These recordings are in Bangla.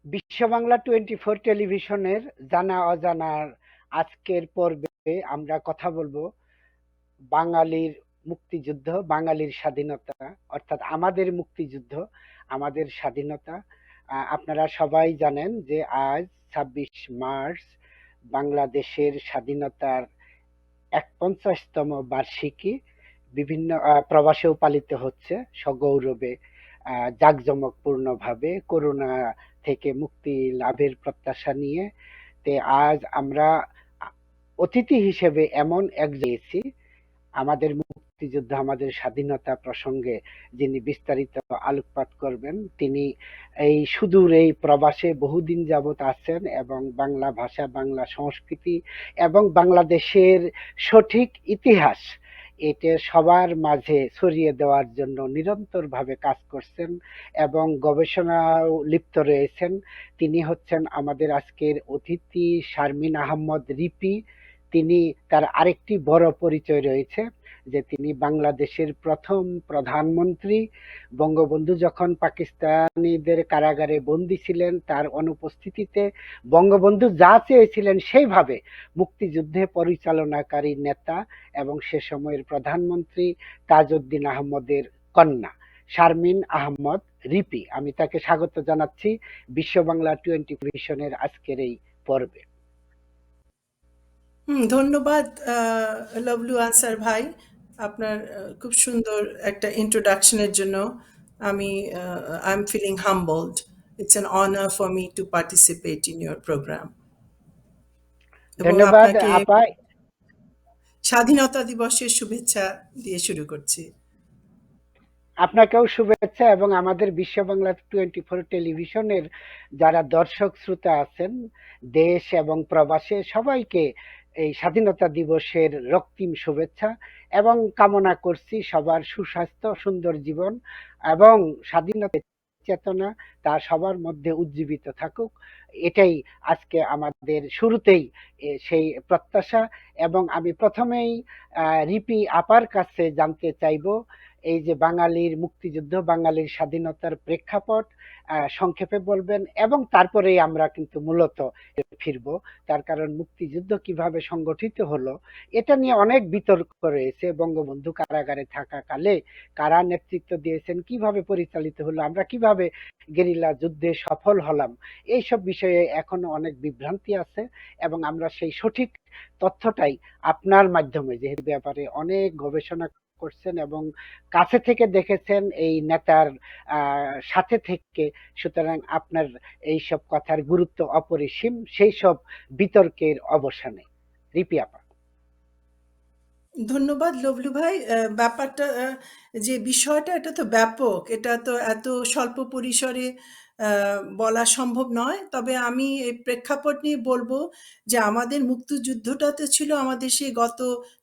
বিশ্ব বাংলা 24 টেলিভিশনের জানা অজানার আজকের পর্বে আমরা কথা বলবো বাঙালির মুক্তিযুদ্ধ, বাঙালির স্বাধীনতা, অর্থাৎ আমাদের মুক্তিযুদ্ধ, আমাদের স্বাধীনতা। আপনারা সবাই জানেন যে আজ 26 মার্চ বাংলাদেশের স্বাধীনতার 51তম বার্ষিকী। বিভিন্ন প্রবাসেও পালিত হচ্ছে সগৌরবে, জাঁকজমকপূর্ণভাবে, করোনা থেকে মুক্তি লাভের প্রত্যাশা নিয়ে। তে আজ আমরা অতিথি হিসেবে এমন একজন আমাদের মুক্তিযুদ্ধ, আমাদের স্বাধীনতা প্রসঙ্গে যিনি বিস্তারিত আলোকপাত করবেন। তিনি এই সুদূর এই প্রবাসে বহুদিন যাবৎ আছেন এবং বাংলা ভাষা, বাংলা সংস্কৃতি এবং বাংলাদেশের সঠিক ইতিহাস এটা সবার মাঝে ছড়িয়ে দেওয়ার জন্য নিরন্তরভাবে কাজ করছেন এবং গবেষণাও লিপ্ত রয়েছেন। তিনি হচ্ছেন আমাদের আজকের অতিথি শারমিন আহমদ রিপি। তিনি, তার আরেকটি বড় পরিচয় রয়েছে যে তিনি বাংলাদেশের প্রথম প্রধানমন্ত্রী। বঙ্গবন্ধু যখন পাকিস্তানিদের কারাগারে বন্দী ছিলেন, তার অনুপস্থিতিতে বঙ্গবন্ধু যা চেয়েছিলেন সেইভাবে মুক্তিযুদ্ধে পরিচালনাকারী নেতা এবং সে সময়ের প্রধানমন্ত্রী তাজউদ্দিন আহমদের কন্যা শারমিন আহমদ রিপি। আমি তাকে স্বাগত জানাচ্ছি বিশ্ব বাংলা 20 ভিশনের আজকের এই পর্বে। ধন্যবাদ লাভলু আনসার ভাই, আপনার খুব সুন্দর একটা ইন্ট্রোডাকশনের জন্য। আমি I am feeling humbled. It's an honour for me to participate in your programme. এবং ধন্যবাদ আপনাকে আপা। স্বাধীনতা দিবসের শুভেচ্ছা দিয়ে শুরু করছি। আপনাকেও শুভেচ্ছা এবং আমাদের বিশ্ব বাংলা 24 টেলিভিশনের যারা দর্শক শ্রোতা আছেন দেশ এবং প্রবাসে, সবাইকে এই স্বাধীনতা দিবসের রক্তিম শুভেচ্ছা এবং কামনা করছি সবার সুস্বাস্থ্য, সুন্দর জীবন এবং স্বাধীনতা চেতনা তা সবার মধ্যে উজ্জীবিত থাকুক। এটাই আজকে আমাদের শুরুতেই সেই প্রত্যাশা। এবং আমি প্রথমেই রিপি আপার কাছে জানতে চাইবো এই যে বাঙালির মুক্তিযুদ্ধ, বাঙালির স্বাধীনতার প্রেক্ষাপট সংক্ষেপে বলবেন এবং তারপরেই আমরা কিন্তু মূলত ফিরবো। তার কারণ মুক্তিযুদ্ধ কিভাবে সংগঠিত হলো এটা নিয়ে অনেক বিতর্ক রয়েছে। বঙ্গবন্ধু কারাগারে থাকাকালে কারা নেতৃত্ব দিয়েছেন, কিভাবে পরিচালিত হলো, আমরা কিভাবে গেরিলা যুদ্ধে সফল হলাম, এইসব বিষয়ে এখনো অনেক বিভ্রান্তি আছে এবং আমরা সেই সঠিক তথ্যটাই আপনার মাধ্যমে, যেহেতু ব্যাপারে অনেক গবেষণা করছেন এবং কাছে থেকে দেখেছেন এই নেতার সাথে থেকে, সুতরাং আপনার এই সব কথার গুরুত্ব অপরিসীম সেই সব বিতর্কের অবসানে। রিপি আপা। ধন্যবাদ লভলু ভাই। ব্যাপারটা যে বিষয়টা এটা তো ব্যাপক, এটা তো এত স্বল্প পরিসরে বলা সম্ভব নয়। তবে আমি এই প্রেক্ষাপট নিয়ে বলবো যে আমাদের মুক্তিযুদ্ধটা তো ছিল আমাদের সেই গত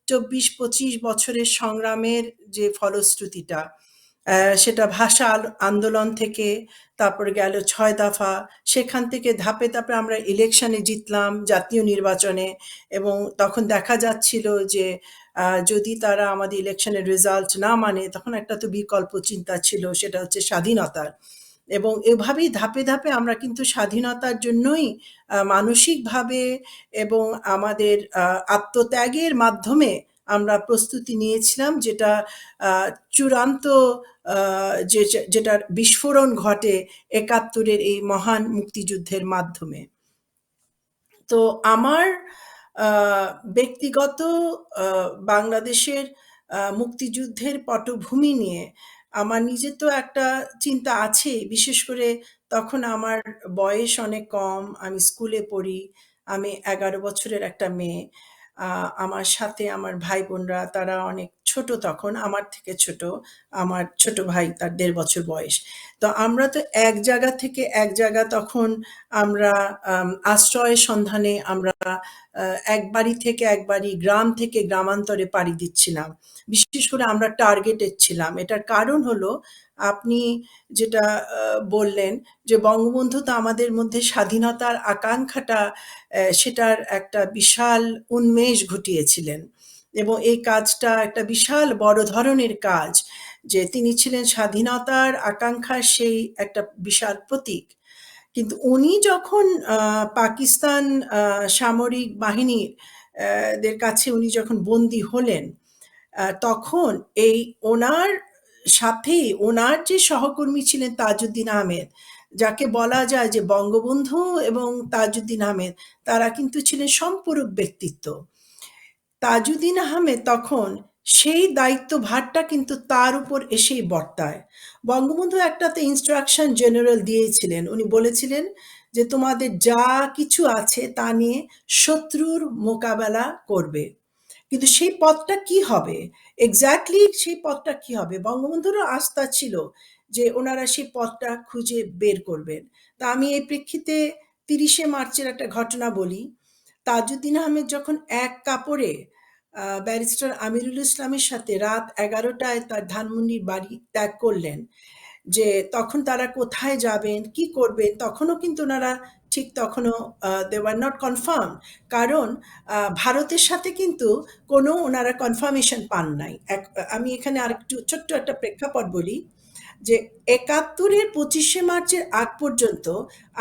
24-25 বছরের সংগ্রামের যে ফলশ্রুতিটা। সেটা ভাষা আন্দোলন থেকে তারপরে গেল 6 দফা, সেখান থেকে ধাপে ধাপে আমরা ইলেকশনে জিতলাম, জাতীয় নির্বাচনে। এবং তখন দেখা যাচ্ছিল যে যদি তারা আমাদের ইলেকশনের রেজাল্ট না মানে তখন একটা তো বিকল্প চিন্তা ছিল, সেটা হচ্ছে স্বাধীনতার। এবং এভাবেই ধাপে ধাপে আমরা কিন্তু স্বাধীনতার জন্যই মানসিকভাবে এবং আমাদের আত্মত্যাগের মাধ্যমে আমরা প্রস্তুতি নিয়েছিলাম, যেটা চূড়ান্ত যেটার বিস্ফোরণ ঘটে ৭১-এর এই মহান মুক্তিযুদ্ধের মাধ্যমে। তো আমার ব্যক্তিগত বাংলাদেশের মুক্তিযুদ্ধের পটভূমি নিয়ে আমার নিজের তো একটা চিন্তা আছেই। বিশেষ করে তখন আমার বয়স অনেক কম, আমি স্কুলে পড়ি, আমি ১১ বছরের একটা মেয়ে। আমার সাথে আমার ভাই বোনরা তারা অনেক ছোট, তখন আমার থেকে ছোট। আমার ছোট ভাই, তার ১.৫ বছর বয়স। তো আমরা তো এক জায়গা থেকে এক জায়গা তখন আমরা আশ্রয়ের সন্ধানে আমরা এক বাড়ি থেকে এক বাড়ি, গ্রাম থেকে গ্রামান্তরে পাড়ি দিচ্ছিলাম। বিশেষ করে আমরা টার্গেটেড ছিলাম। এটার কারণ হলো আপনি যেটা বললেন যে বঙ্গবন্ধু তো আমাদের মধ্যে স্বাধীনতার আকাঙ্ক্ষাটা সেটার একটা বিশাল উন্মেষ ঘটিয়েছিলেন এবং এই কাজটা একটা বিশাল বড় ধরনের কাজ, যে তিনি ছিলেন স্বাধীনতার আকাঙ্ক্ষার সেই একটা বিশাল প্রতীক। কিন্তু উনি যখন পাকিস্তান সামরিক বাহিনীর দের কাছে উনি যখন বন্দী হলেন, তখন এই ওনার সাথেই ওনার যে সহকর্মী ছিলেন তাজউদ্দিন আহমেদ, যাকে বলা যায় যে বঙ্গবন্ধু এবং তাজউদ্দিন আহমেদ তারা কিন্তু ছিলেন সম্পূরক ব্যক্তিত্ব। তাজউদ্দিন আহমেদ তখন সেই দায়িত্বভারটা কিন্তু তার উপর এসেই বর্তায়। বঙ্গবন্ধু একটাতে ইনস্ট্রাকশন জেনারেল দিয়েছিলেন, উনি বলেছিলেন যে তোমাদের যা কিছু আছে তা নিয়ে শত্রুর মোকাবেলা করবে। কিন্তু সেই পথটা কি হবে, এক্স্যাক্টলি সেই পথটা কি হবে, বঙ্গবন্ধুরও আস্থা ছিল যে ওনারা সেই পথটা খুঁজে বের করবেন। তা আমি এই প্রেক্ষিতে ৩০শে মার্চের একটা ঘটনা বলি। তাজউদ্দিন আহমেদ যখন এক কাপড়ে ব্যারিস্টার আমিরুল ইসলামের সাথে রাত ১১টায় তার ধানমন্ডির বাড়ি ত্যাগ করলেন, যে তখন তারা কোথায় যাবেন, কি করবেন, তখনও কিন্তু ওনারা ঠিক তখনও দে ওয়ার নট কনফার্ম। কারণ ভারতের সাথে কিন্তু কোনো ওনারা কনফার্মেশন পান নাই। আমি এখানে আরেকটু ছোট্ট একটা প্রেক্ষাপট বলি, যে ৭১-এর ২৫শে মার্চের আগ পর্যন্ত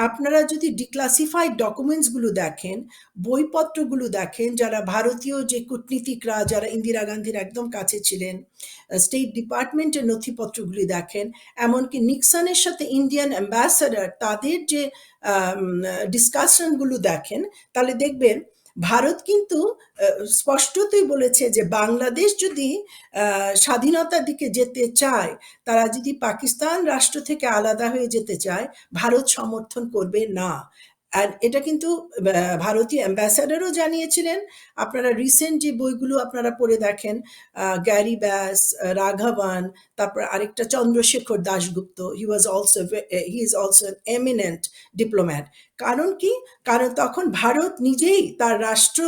আপনারা যদি ডিক্লাসিফাইড ডকুমেন্টসগুলো দেখেন, বইপত্রগুলো দেখেন, যারা ভারতীয় যে কূটনীতিকরা যারা ইন্দিরা গান্ধীর একদম কাছে ছিলেন, স্টেট ডিপার্টমেন্টের নথিপত্রগুলি দেখেন, এমনকি নিক্সনের সাথে ইন্ডিয়ান অ্যাম্বাসাডার তাদের যে ডিসকাশনগুলো দেখেন, তাহলে দেখবেন ভারত কিন্তু স্পষ্টতই বলেছে যে বাংলাদেশ যদি স্বাধীনতার দিকে যেতে চায়, তারা যদি পাকিস্তান রাষ্ট্র থেকে আলাদা হয়ে যেতে চায়, ভারত সমর্থন করবে না। আর এটা কিন্তু ভারতীয় অ্যাম্বাসাডারও জানিয়েছিলেন। আপনারা রিসেন্ট যে বইগুলো আপনারা পড়ে দেখেন, গ্যারি ব্যাস, রাঘবন, তারপর আরেকটা Chandrashekhar Dasgupta, he is also an eminent diplomat. কারণ কি, কারণ তখন ভারত নিজেই তার রাষ্ট্র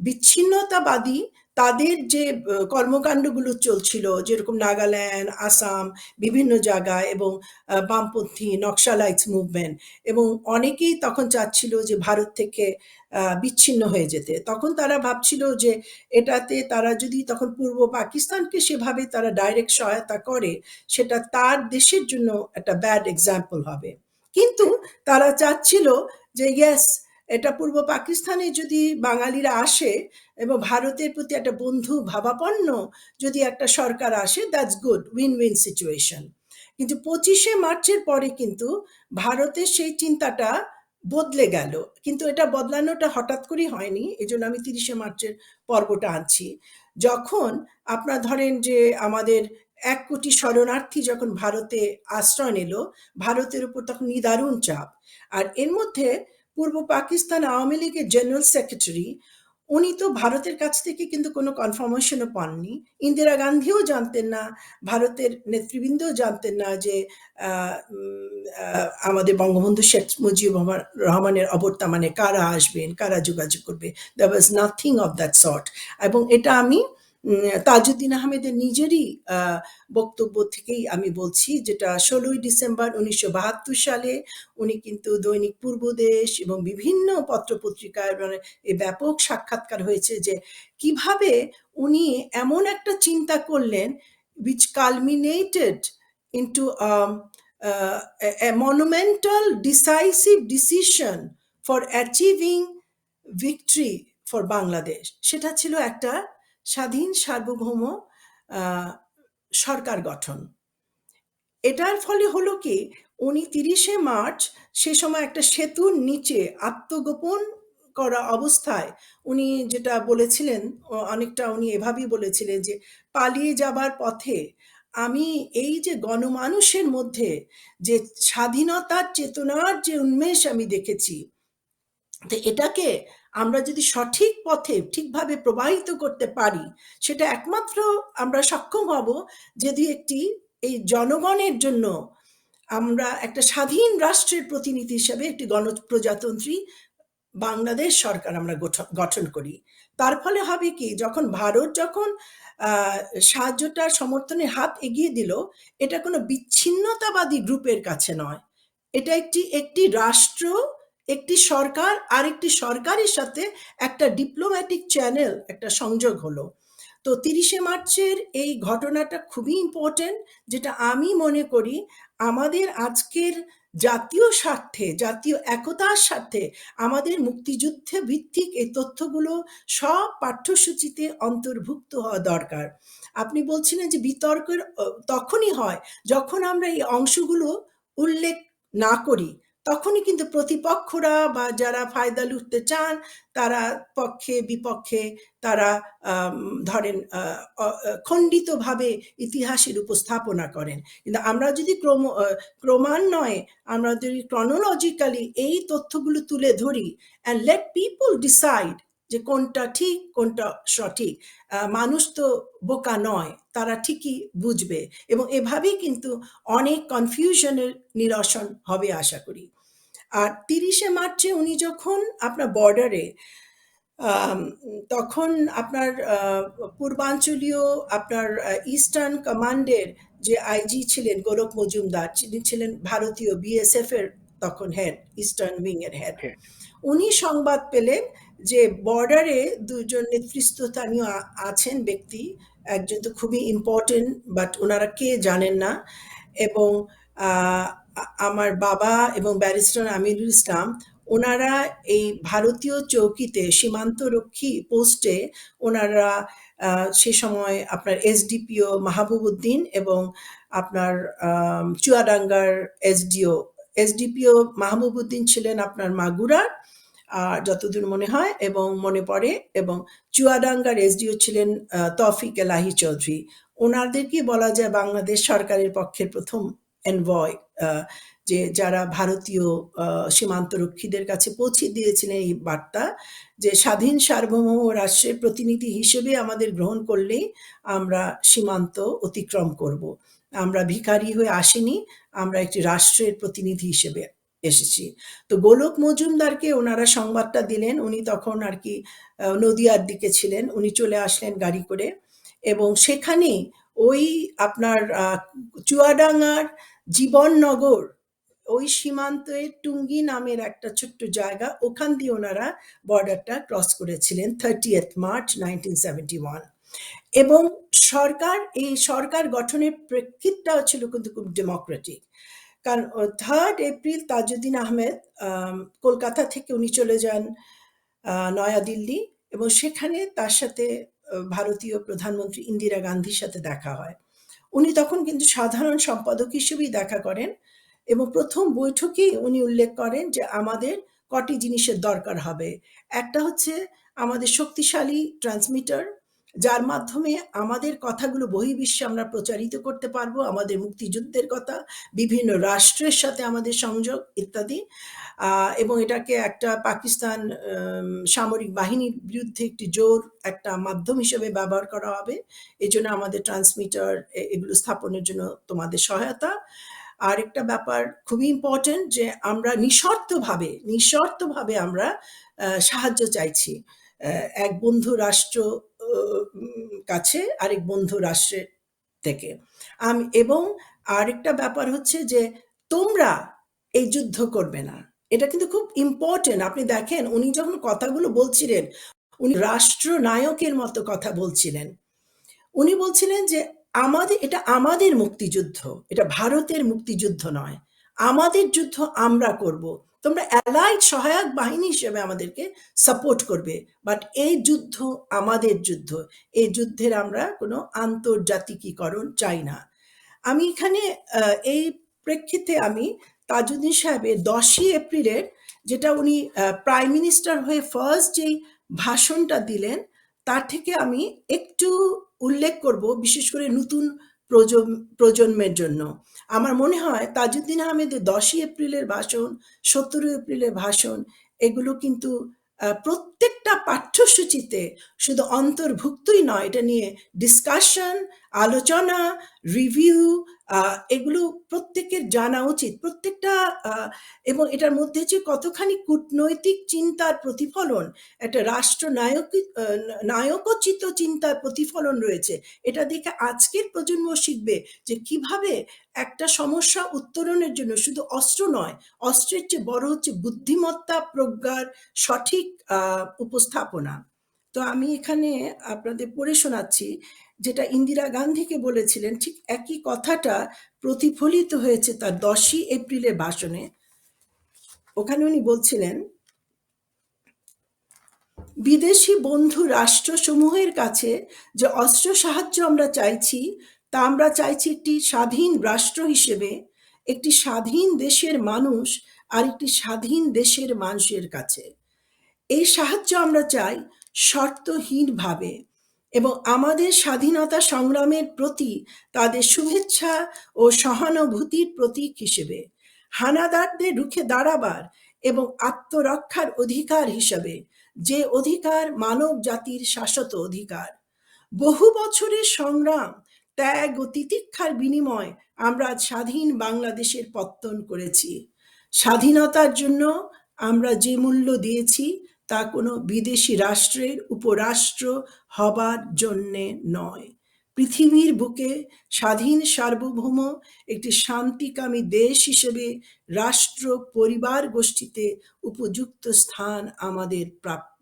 বিচ্ছিন্নতাবাদী তাদের যে কর্মকাণ্ডগুলো চলছিল, যেরকম নাগাল্যান্ড, আসাম, বিভিন্ন জায়গায়, এবং বামপন্থী নকশালাইটস মুভমেন্ট, এবং অনেকেই তখন চাচ্ছিল যে ভারত থেকে বিচ্ছিন্ন হয়ে যেতে। তখন তারা ভাবছিল যে এটাতে তারা যদি তখন পূর্ব পাকিস্তানকে সেভাবে তারা ডাইরেক্ট সহায়তা করে, সেটা তার দেশের জন্য একটা ব্যাড এক্সাম্পল হবে। কিন্তু তারা চাচ্ছিল যে ইয়েস, এটা পূর্ব পাকিস্তানে যদি বাঙালিরা আসে এবং ভারতের প্রতি একটা বন্ধু ভাবাপন্ন যদি একটা সরকার আসে, that's good, win win situation. কিন্তু ২৫শে মার্চের পরে কিন্তু ভারতের সেই চিন্তাটা বদলে গেল। কিন্তু এটা বদলানোটা হঠাৎ করেই হয়নি, এই জন্য আমি ৩০শে মার্চের পর্বটা আনছি। যখন আপনার ধরেন যে আমাদের ১ কোটি শরণার্থী যখন ভারতে আশ্রয় নিল, ভারতের উপর তখন নিদারুণ চাপ। আর এর মধ্যে পূর্ব পাকিস্তান আওয়ামী লীগের জেনারেল সেক্রেটারি, উনি তো ভারতের কাছ থেকে কিন্তু কোনো কনফার্মেশনও পাননি। ইন্দিরা গান্ধীও জানতেন না, ভারতের নেতৃবৃন্দও জানতেন না যে আমাদের বঙ্গবন্ধু শেখ মুজিবুর রহমানের অবর্তমানে কারা আসবেন, কারা যোগাযোগ করবে। There was nothing of that sort. এবং এটা আমি তাজউদ্দিন আহমেদের নিজেরই বক্তব্য থেকেই আমি বলছি, যেটা ১৬ই ডিসেম্বর ১৯৭২ সালে উনি কিন্তু দৈনিক পূর্বদেশ এবং বিভিন্ন পত্রপত্রিকায় মানে এই ব্যাপক সাক্ষাৎকার হয়েছে যে কিভাবে উনি এমন একটা চিন্তা করলেন which culminated into a monumental decisive decision for achieving victory for Bangladesh। সেটা ছিল একটা স্বাধীন সার্বভৌম আহ, সরকার গঠন। এটার ফলে হলো কি, উনি ৩০শে মার্চ সে সময় একটা সেতুর নিচে আত্মগোপন করা অবস্থায় উনি যেটা বলেছিলেন, অনেকটা উনি এভাবেই বলেছিলেন যে পালিয়ে যাবার পথে আমি এই যে গণমানুষের মধ্যে যে স্বাধীনতার চেতনার যে উন্মেষ আমি দেখেছি, তো এটাকে আমরা যদি সঠিক পথে ঠিকভাবে প্রবাহিত করতে পারি, সেটা একমাত্র আমরা সক্ষম হব যদি একটি এই জনগণের জন্য আমরা একটা স্বাধীন রাষ্ট্রের প্রতিনিধি হিসেবে একটি গণপ্রজাতন্ত্রী বাংলাদেশ সরকার আমরা গঠন করি। তার ফলে হবে কি, যখন ভারত যখন সাহায্যটার সমর্থনে হাত এগিয়ে দিল, এটা কোনো বিচ্ছিন্নতাবাদী গ্রুপের কাছে নয়, এটা একটি একটি রাষ্ট্র, একটি সরকার আর একটি সরকারের সাথে একটা ডিপ্লোম্যাটিক চ্যানেল, একটা সংযোগ হলো। তো ৩০শে মার্চের এই ঘটনাটা খুবই ইম্পর্টেন্ট, যেটা আমি মনে করি আমাদের আজকের জাতীয় স্বার্থে, জাতীয় একতার স্বার্থে আমাদের মুক্তিযুদ্ধে ভিত্তিক এই তথ্যগুলো সব পাঠ্যসূচিতে অন্তর্ভুক্ত হওয়া দরকার। আপনি বলছিলেন যে বিতর্কের তখনই হয় যখন আমরা এই অংশগুলো উল্লেখ না করি, তখনই কিন্তু প্রতিপক্ষরা বা যারা ফায়দা লুটতে চান তারা পক্ষে বিপক্ষে তারা ধরেন খণ্ডিতভাবে ইতিহাসের উপস্থাপনা করেন। কিন্তু আমরা যদি ক্রমান্বয়ে আমরা যদি ক্রনোলজিক্যালি এই তথ্যগুলো তুলে ধরি অ্যান্ড লেট পিপল ডিসাইড যে কোনটা ঠিক কোনটা সঠিক, মানুষ তো বোকা নয়, তারা ঠিকই বুঝবে এবং এভাবেই কিন্তু অনেক কনফিউশনের নিরসন হবে আশা করি। আর ৩০শে মার্চে উনি যখন আপনার বর্ডারে তখন আপনার পূর্বাঞ্চলীয় আপনার ইস্টার্ন কমান্ডের যে আইজি ছিলেন গোলক মজুমদার, তিনি ছিলেন ভারতীয় বিএসএফ এর তখন হেড, ইস্টার্ন উইং এর হেড। হ্যাঁ, উনি সংবাদ পেলেন যে বর্ডারে দুজন নেতৃস্থানীয় আছেন ব্যক্তি, একজন তো খুবই ইম্পর্টেন্ট বাট ওনারা কে জানেন না, এবং আমার বাবা এবং ব্যারিস্টার আমিরুল ইসলাম ওনারা এই ভারতীয় চৌকিতে সীমান্তরক্ষী পোস্টে ওনারা সে সময় আপনার এসডিপিও মাহবুবউদ্দিন এবং আপনার চুয়াডাঙ্গার এসডিপিও মাহবুবউদ্দিন ছিলেন আপনার মাগুরার, যতদূর মনে হয় এবং মনে পড়ে, এবং চুয়াডাঙ্গার এসডিও ছিলেন তৌফিক এলাহি চৌধুরী। ওনাদেরকে বলা যায় বাংলাদেশ সরকারের পক্ষের প্রথম এনভয়, যে যারা ভারতীয় সীমান্তরক্ষীদের কাছে পৌঁছে দিয়েছিলেন এই বার্তা যে স্বাধীন সার্বভৌম রাষ্ট্রের প্রতিনিধি হিসেবে আমাদের গ্রহণ করলেই আমরা সীমান্ত অতিক্রম করব। আমরা ভিখারি হয়ে আসিনি, আমরা একটি রাষ্ট্রের প্রতিনিধি হিসেবে এসেছি। তো গোলক মজুমদারকে ওনারা সংবাদটা দিলেন, উনি তখন আর কি নদিয়ার দিকে ছিলেন, উনি চলে আসলেন গাড়ি করে এবং সেখানেই ওই আপনার চুয়াডাঙ্গার জীবননগর ওই সীমান্তে টুঙ্গি নামের একটা ছোট্ট জায়গা, ওখান দিয়ে ওনারা বর্ডারটা ক্রস করেছিলেন 30th মার্চ 1971। এবং এই সরকার গঠনের প্রেক্ষিতটাও ছিল কিন্তু খুব ডেমোক্রেটিক, কারণ 3rd এপ্রিল তাজউদ্দিন আহমেদ কলকাতা থেকে উনি চলে যান নয়াদিল্লি এবং সেখানে তার সাথে ভারতীয় প্রধানমন্ত্রী ইন্দিরা গান্ধীর সাথে দেখা হয়। উনি তখন কিন্তু সাধারণ সম্পাদক হিসেবেই দেখা করেন এবং প্রথম বৈঠকেই উনি উল্লেখ করেন যে আমাদের কটি জিনিসের দরকার হবে। একটা হচ্ছে আমাদের শক্তিশালী ট্রান্সমিটার, যার মাধ্যমে আমাদের কথাগুলো বহির্বিশ্বে আমরা প্রচারিত করতে পারবো, আমাদের মুক্তিযুদ্ধের কথা, বিভিন্ন রাষ্ট্রের সাথে আমাদের সংযোগ ইত্যাদি, এবং এটাকে একটা পাকিস্তান সামরিক বাহিনীর বিরুদ্ধে একটি জোর একটা মাধ্যম হিসেবে ব্যবহার করা হবে, এই জন্য আমাদের ট্রান্সমিটার এগুলো স্থাপনের জন্য তোমাদের সহায়তা। আর একটা ব্যাপার খুবই ইম্পর্টেন্ট যে আমরা নিঃশর্তভাবে আমরা সাহায্য চাইছি এক বন্ধু রাষ্ট্র কাছে আরেক বন্ধু রাষ্ট্রের থেকে। এবং আরেকটা ব্যাপার হচ্ছে যে তোমরা এই যুদ্ধ করবে না, এটা কিন্তু খুব ইম্পর্টেন্ট। আপনি দেখেন উনি যখন কথাগুলো বলছিলেন উনি রাষ্ট্রনায়কের মতো কথা বলছিলেন। উনি বলছিলেন যে এটা আমাদের মুক্তিযুদ্ধ, এটা ভারতের মুক্তিযুদ্ধ নয়, আমাদের যুদ্ধ আমরা করব, তোমরা অ্যালাইড সহায়ক বাহিনী হিসেবে আমাদেরকে সাপোর্ট করবে, বাট এই যুদ্ধ আমাদের যুদ্ধ, এই যুদ্ধের আমরা কোনো আন্তর্জাতিকীকরণ চাই না। আমি এখানে এই প্রেক্ষিতে আমি তাজউদ্দিন সাহেবের 10ই এপ্রিলের যেটা উনি প্রাইম মিনিস্টার হয়ে ফার্স্ট যেই ভাষণটা দিলেন তার থেকে আমি একটু উল্লেখ করব, বিশেষ করে নতুন প্রজন্মের জন্য। আমার মনে হয় তাজউদ্দিন আহমেদের 10ই এপ্রিলের ভাষণ, 17 এপ্রিলের ভাষণ, এগুলো কিন্তু প্রত্যেকটা পাঠ্যসূচিতে শুধু অন্তর্ভুক্তই নয়, এটা নিয়ে ডিসকাশন, আলোচনা, রিভিউ, এগুলো প্রত্যেকের জানা উচিত, প্রত্যেকটা। এবং এটার মধ্যে যে কতখানি কূটনৈতিক চিন্তার প্রতিফলন, একটা নায়কোচিত চিন্তার প্রতিফলন রয়েছে, এটা দেখে আজকের প্রজন্ম শিখবে যে কিভাবে একটা সমস্যা উত্তরণের জন্য শুধু অস্ত্র নয়, অস্ত্রের চেয়ে বড় হচ্ছে বুদ্ধিমত্তা, প্রজ্ঞার সঠিক উপস্থাপনা। তো আমি এখানে আপনাদের পড়ে শোনাচ্ছি যেটা ইন্দিরা গান্ধীকে বলেছিলেন, ঠিক একই কথাটা প্রতিফলিত হয়েছে তার 10ই এপ্রিলের ভাষণে। ওখানে উনি বলছিলেন, বিদেশি বন্ধু রাষ্ট্রসমূহের কাছে যে অস্ত্র সাহায্য আমরা চাইছি, তা আমরা চাইছি একটি স্বাধীন রাষ্ট্র হিসেবে, একটি স্বাধীন দেশের মানুষ আর একটি স্বাধীন দেশের মানুষের কাছে। এই সাহায্য আমরা চাই শর্তহীনভাবে, এবং আমাদের স্বাধীনতা সংগ্রামের প্রতি তাদের শুভেচ্ছা ও সহানুভূতির প্রতীক হিসেবে, হানাদারদের রুখে দাঁড়াবার এবং আত্মরক্ষার অধিকার হিসেবে, যে অধিকার মানব জাতির শাশ্বত অধিকার। বহু বছরের সংগ্রাম, ত্যাগ ও তিতিক্ষার বিনিময় আমরা আজ স্বাধীন বাংলাদেশের পত্তন করেছি। স্বাধীনতার জন্য আমরা যে মূল্য দিয়েছি তা কোনো বিদেশি রাষ্ট্রের উপরাষ্ট্র হবার জন্যে নয়। পৃথিবীর বুকে স্বাধীন সার্বভৌম একটি শান্তিকামী দেশ হিসেবে রাষ্ট্র পরিবার গোষ্ঠীতে উপযুক্ত স্থান আমাদের প্রাপ্য।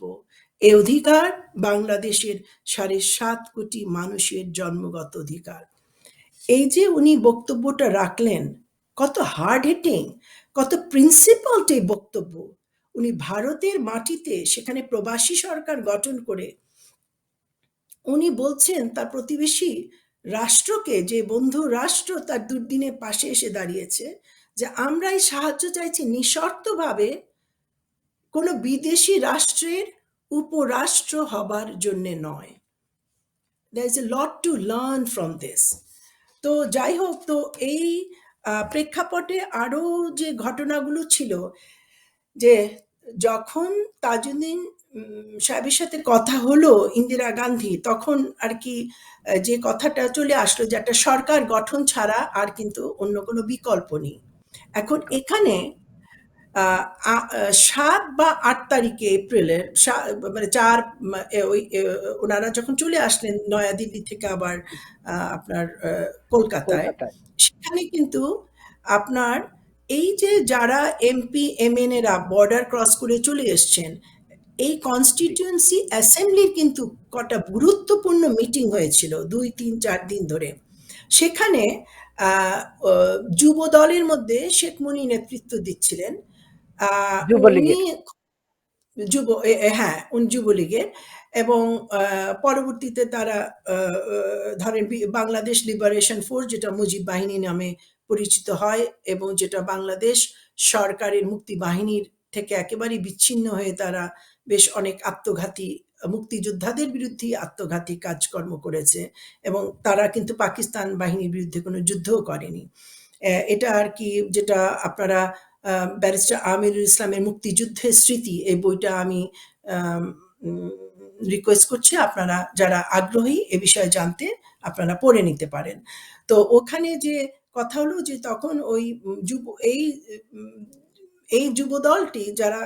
এ অধিকার বাংলাদেশের 7.5 কোটি মানুষের জন্মগত অধিকার। এই যে উনি বক্তব্যটা রাখলেন, কত হার্ড হিটিং, কত প্রিন্সিপালড এই বক্তব্য। উনি ভারতের মাটিতে সেখানে প্রবাসী সরকার গঠন করে উনি বলছেন তার প্রতিবেশী রাষ্ট্রকে, যে বন্ধু রাষ্ট্র তার দুর্দিনে পাশে এসে দাঁড়িয়েছে, যে আমরা এই সাহায্য চাইছি নিঃশর্তভাবে কোনো বিদেশি রাষ্ট্রের উপরাষ্ট্র হবার জন্য নয়। There is a lot to learn from this. তো যাই হোক, তো এই প্রেক্ষাপটে আরো যে ঘটনাগুলো ছিল, যে যখন তাজউদ্দিন সাহেবের সাথে কথা হলো ইন্দিরা গান্ধী, তখন আর কি যে কথাটা চলে আসলো যে একটা সরকার গঠন ছাড়া আর কিন্তু অন্য কোনো বিকল্প নেই। এখন এখানে 7 বা 8 তারিখে এপ্রিলের মানে 4 ওই ওনারা যখন চলে আসলেন নয়াদিল্লি থেকে আবার আপনার কলকাতায়, কলকাতায়। সেখানে কিন্তু আপনার এই যে যারা এমপি এমএন এরা বর্ডার ক্রস করে চলে এসছেন, এই কনস্টিটিউয়েন্সি অ্যাসেম্বলির কিন্তু কটা গুরুত্বপূর্ণ মিটিং হয়েছিল 2, 3, 4 দিন ধরে। সেখানে যুব দলের মধ্যে শেখ মুনি নেতৃত্ব দিচ্ছিলেন। উনি যুবলীগের। হ্যাঁ, উনি যুবলীগের, এবং পরবর্তীতে তারা ধরেন বাংলাদেশ লিবারেশন ফোর্স, যেটা মুজিব বাহিনী নামে পরিচিত হয়, এবং যেটা বাংলাদেশ সরকারের মুক্তি বাহিনীর থেকে একেবারে বিচ্ছিন্ন হয়ে তারা বেশ অনেক আত্মঘাতী মুক্তিযোদ্ধাদের বিরুদ্ধে আত্মঘাতী কাজকর্ম করেছে, এবং তারা কিন্তু পাকিস্তান বাহিনীর বিরুদ্ধে কোনো যুদ্ধও করেনি। এটা আর কি, যেটা আপনারা ব্যারিস্টার আমিরুল ইসলামের মুক্তিযুদ্ধের স্মৃতি, এই বইটা আমি রিকোয়েস্ট করছি আপনারা যারা আগ্রহী এ বিষয়ে জানতে, আপনারা পড়ে নিতে পারেন। তো ওখানে যে কথা হলো যে তখন ওই এই যুব দলটি যারা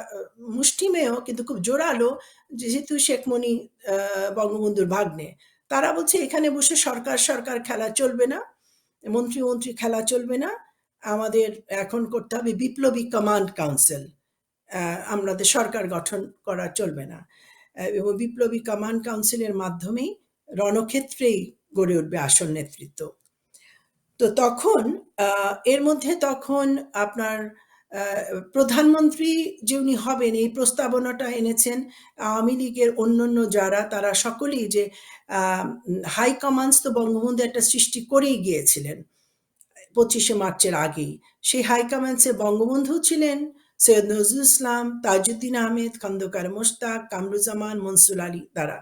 মুষ্টিমেয় কিন্তু খুব জোরালো, যেহেতু শেখ মুনি বঙ্গবন্ধুর ভাগ্নে, তারা বলছে এখানে বসে সরকার সরকার খেলা চলবে না, মন্ত্রী মন্ত্রী খেলা চলবে না, আমাদের এখন করতে হবে বিপ্লবী কমান্ড কাউন্সিল, আমাদের সরকার গঠন করা চলবে না, এবং বিপ্লবী কমান্ড কাউন্সিলের মাধ্যমেই রণক্ষেত্রেই গড়ে উঠবে আসল নেতৃত্ব। তো তখন এর মধ্যে তখন আপনার প্রধানমন্ত্রী যে উনি হবেন এই প্রস্তাবনাটা এনেছেন আওয়ামী লীগের অন্যান্য যারা, তারা সকলেই, যে হাই কমান্ডস তো বঙ্গবন্ধু একটা সৃষ্টি করেই গিয়েছিলেন 25শে মার্চের আগেই। সেই হাই কমান্ডসে বঙ্গবন্ধু ছিলেন, সৈয়দ নজরুল ইসলাম, তাজউদ্দিন আহমেদ, খন্দকার মোশতাক, কামরুজ্জামান, মনসুর আলী তারা।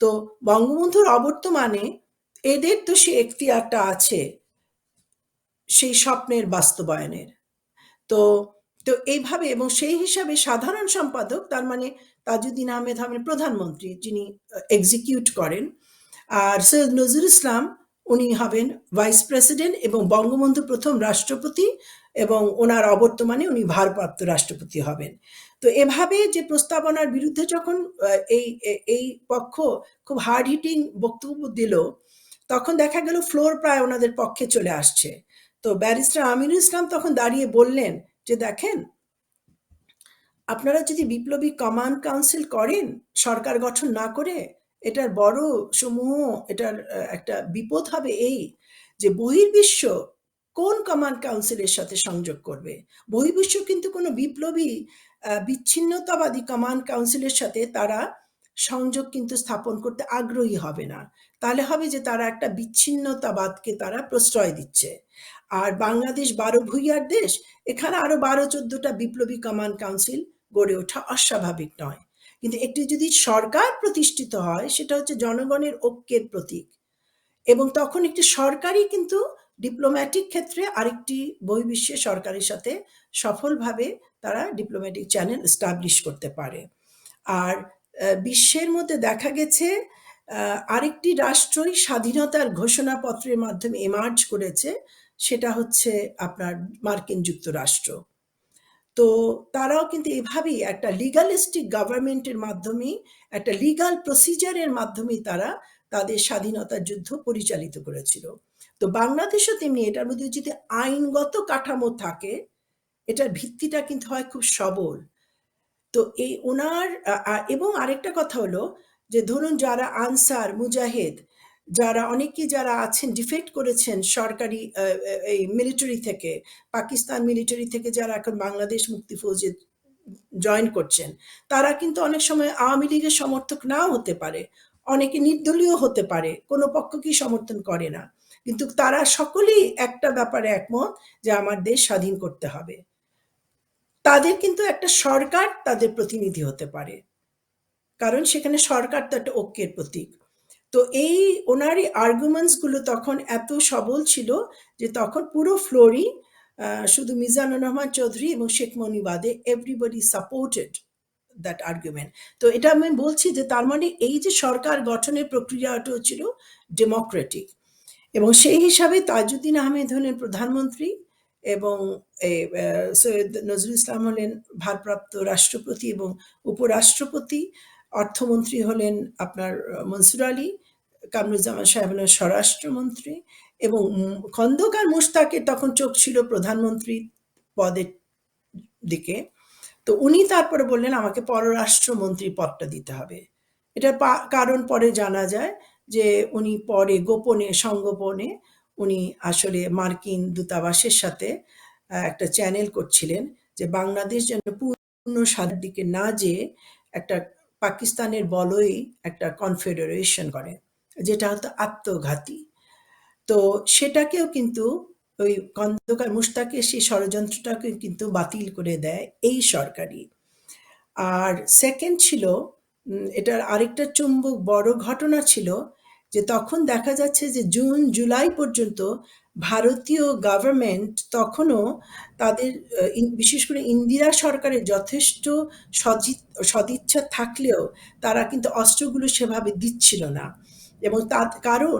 তো বঙ্গবন্ধুর অবর্তমানে এদের তো সে এখতিয়ারটা আছে সেই স্বপ্নের বাস্তবায়নের। তো তো এইভাবে, এবং সেই হিসাবে সাধারণ সম্পাদক, তার মানে তাজউদ্দিন আহমেদ হবেন প্রধানমন্ত্রী, যিনি এক্সিকিউট করেন, আর সৈয়দ নজরুল ইসলাম উনি হবেন ভাইস প্রেসিডেন্ট এবং বঙ্গবন্ধু প্রথম রাষ্ট্রপতি, এবং ওনার অবর্তমানে উনি ভারপ্রাপ্ত রাষ্ট্রপতি হবেন। তো এভাবে যে প্রস্তাবনার বিরুদ্ধে যখন এই পক্ষ খুব হার্ড হিটিং বক্তব্য দিল, তখন দেখা গেল ফ্লোর প্রায় ওনাদের পক্ষে চলে আসছে। তো ব্যারিস্টার আমিরুল ইসলাম তখন দাঁড়িয়ে বললেন যে দেখেন, আপনারা যদি বিপ্লবী কমান্ড কাউন্সিল করেন সরকার গঠন না করে, এটার বড় সমূহ এটার একটা বিপদ হবে এই যে বহির্বিশ্ব কোন কমান্ড কাউন্সিলের সাথে সংযোগ করবে। বহির্বিশ্ব কিন্তু কোনো বিপ্লবী বিচ্ছিন্নতাবাদী কমান্ড কাউন্সিলের সাথে তারা সংযোগ কিন্তু স্থাপন করতে আগ্রহী হবে না। তাহলে হবে যে তারা একটা বিচ্ছিন্নতাবাদকে তারা প্রশ্রয় দিচ্ছে। আর বাংলাদেশ ১২ ভূঁইয়ার দেশ, এখানে আরো ১২-১৪টা বিপ্লবী কমান্ড কাউন্সিল গড়ে ওঠা অস্বাভাবিক নয়। কিন্তু একটি যদি সরকার প্রতিষ্ঠিত হয় সেটা হচ্ছে জনগণের ঐক্যের প্রতীক, এবং তখন একটি সরকারই কিন্তু ডিপ্লোম্যাটিক ক্ষেত্রে আরেকটি বহির্বিশ্বের সরকারের সাথে সফলভাবে তারা ডিপ্লোম্যাটিক চ্যানেল এস্টাবলিশ করতে পারে। আর বিশ্বের মধ্যে দেখা গেছে আরেকটি রাষ্ট্রই স্বাধীনতার ঘোষণাপত্রের মাধ্যমে এমার্জ করেছে, সেটা হচ্ছে আপনার মার্কিন যুক্তরাষ্ট্র। তো তারাও কিন্তু এভাবেই একটা লিগালিস্টিক গভর্নমেন্টের মাধ্যমেই, একটা লিগাল প্রসিজারের মাধ্যমেই তারা তাদের স্বাধীনতার যুদ্ধ পরিচালিত করেছিল। তো বাংলাদেশও তেমনি, এটার মধ্যে যদি আইনগত কাঠামো থাকে, এটার ভিত্তিটা কিন্তু হয় খুব সবল। তো এই ওনার এবং আরেকটা কথা হলো যে ধরুন যারা আনসার মুজাহিদ, যারা অনেকেই যারা আছেন ডিফেক্ট করেছেন সরকারি এই মিলিটারি থেকে, পাকিস্তান মিলিটারি থেকে যারা এখন বাংলাদেশ মুক্তি ফৌজে জয়েন করছেন, তারা কিন্তু অনেক সময় আওয়ামী লীগের সমর্থক নাও হতে পারে, অনেকে নির্দলীয় হতে পারে, কোনো পক্ষকেই সমর্থন করে না, কিন্তু তারা সকলেই একটা ব্যাপারে একমত যে আমার দেশ স্বাধীন করতে হবে। তাদের কিন্তু একটা সরকার তাদের প্রতিনিধি হতে পারে, কারণ সেখানে সরকার তো একটা ঐক্যের প্রতীক। তো এই ওনার এই আর্গুমেন্টস গুলো তখন এত সবল ছিল যে তখন পুরো ফ্লোরই শুধু মিজানুর রহমান চৌধুরী এবং শেখ মনি বাদে এভরিবডি সাপোর্টেড দ্যাট আর্গুমেন্ট। তো এটা আমি বলছি যে তার মানে এই যে সরকার গঠনের প্রক্রিয়াটা ছিল ডেমোক্রেটিক, এবং সেই হিসাবে তাজউদ্দিন আহমেদ হলেন প্রধানমন্ত্রী এবং সৈয়দ নজরুল ইসলাম হলেন ভারপ্রাপ্ত রাষ্ট্রপতি এবং উপরাষ্ট্রপতি, অর্থমন্ত্রী হলেন আপনার মনসুর আলী, কামরুজ্জামান সাহেব হলেন স্বরাষ্ট্রমন্ত্রী, এবং খন্দকার মুশতাকের তখন চোখ ছিল প্রধানমন্ত্রী পদের দিকে। তো উনি তারপরে বললেন আমাকে পররাষ্ট্রমন্ত্রী পদটা দিতে হবে। এটার কারণ পরে জানা যায় যে উনি পরে গোপনে সংগোপনে উনি আসলে মার্কিন দূতাবাসের সাথে একটা চ্যানেল করছিলেন যে বাংলাদেশ যেন পূর্ণ স্বাধীনতার দিকে না যেয়ে একটা পাকিস্তানের বলয়েই একটা কনফেডারেশন করে, যেটা হতো আত্মঘাতী। তো সেটাকেও কিন্তু ওই খন্দকার মুশতাকের সেই ষড়যন্ত্রটাকে কিন্তু বাতিল করে দেয় এই সরকারই। আর সেকেন্ড ছিল এটার আরেকটা চুম্বক বড় ঘটনা ছিল যে তখন দেখা যাচ্ছে যে জুন জুলাই পর্যন্ত ভারতীয় গভর্নমেন্ট তখনও তাদের বিশেষ করে ইন্দিরা সরকারের যথেষ্ট সদিচ্ছা থাকলেও তারা কিন্তু অস্ত্রগুলো সেভাবে দিচ্ছিল না। এবং তার কারণ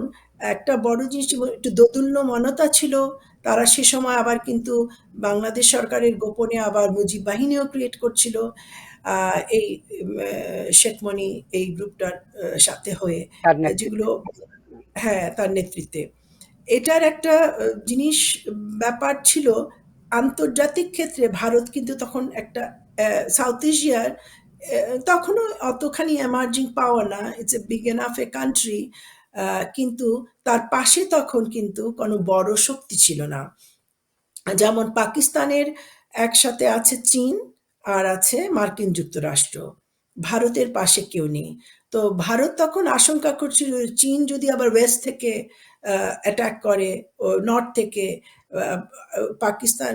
একটা বড় জিনিস একটু দোদুল্যমানতা ছিল। তারা সে সময় আবার কিন্তু বাংলাদেশ সরকারের গোপনে আবার মুজিব বাহিনীও ক্রিয়েট করছিল এই শেখ মনি এই গ্রুপটার সাথে হয়ে, তার যেগুলো নেতৃত্বে। হ্যাঁ তার নেতৃত্বে। এটার একটা জিনিস ব্যাপার ছিল, আন্তর্জাতিক ক্ষেত্রে ভারত কিন্তু তখন একটা সাউথ এশিয়ার তখনও অতখানি এমার্জিং পাওয়ার না, it's a big enough a country, কিন্তু তার পাশে তখন কিন্তু কোনো বড় শক্তি ছিল না। যেমন পাকিস্তানের একসাথে আছে চীন আর আছে মার্কিন যুক্তরাষ্ট্র, ভারতের পাশে কেউ নেই। তো ভারত তখন আশঙ্কা করছিল চীন যদি আবার ওয়েস্ট থেকে অ্যাটাক করে, ও নর্থ থেকে পাকিস্তান,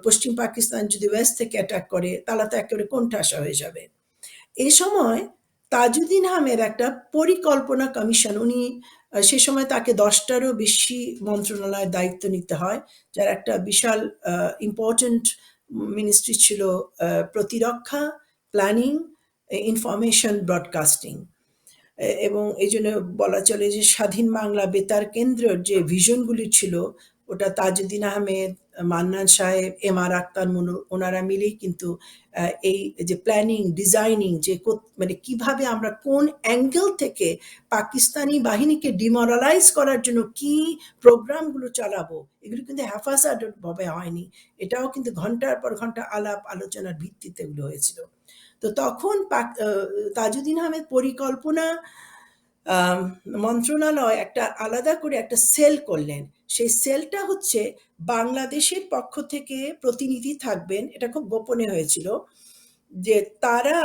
পশ্চিম পাকিস্তান যদি ওয়েস্ট থেকে অ্যাটাক করে তাহলে তো একেবারে কোণঠাসা হয়ে যাবে। এ সময় তাজউদ্দিন আহমেদ একটা পরিকল্পনা কমিশন, উনি সে সময় তাকে 10টারও বেশি মন্ত্রণালয়ের দায়িত্ব নিতে হয়, যার একটা বিশাল ইম্পর্টেন্ট মিনিস্ট্রি ছিল প্রতিরক্ষা, প্ল্যানিং, ইনফরমেশন ব্রডকাস্টিং, এবং এই জন্য বলা চলে যে স্বাধীন বাংলা বেতার কেন্দ্রের যে ভিশনগুলি ছিল ওটা তাজউদ্দিন আহমেদ, মান্নান সাহেব, এম আর আক্তার মনু ওনারা মিলেই কিন্তু এই যে প্ল্যানিং ডিজাইনিং যে মানে কিভাবে আমরা কোন অ্যাঙ্গেল থেকে পাকিস্তানি বাহিনীকে ডিমোরালাইজ করার জন্য কি প্রোগ্রামগুলো চালাবো, এগুলো কিন্তু ভাবে হয়নি। এটাও কিন্তু ঘন্টার পর ঘন্টা আলাপ আলোচনার ভিত্তিতে এগুলো হয়েছিল। তো তখন তাজউদ্দিন আহমেদ পরিকল্পনা আম মন্ত্রণালয় একটা আলাদা করে একটা সেল করলেন। সেই সেলটা হচ্ছে বাংলাদেশের পক্ষ থেকে প্রতিনিধি থাকবেন। এটা খুব গোপনে হয়েছিল। যে তারা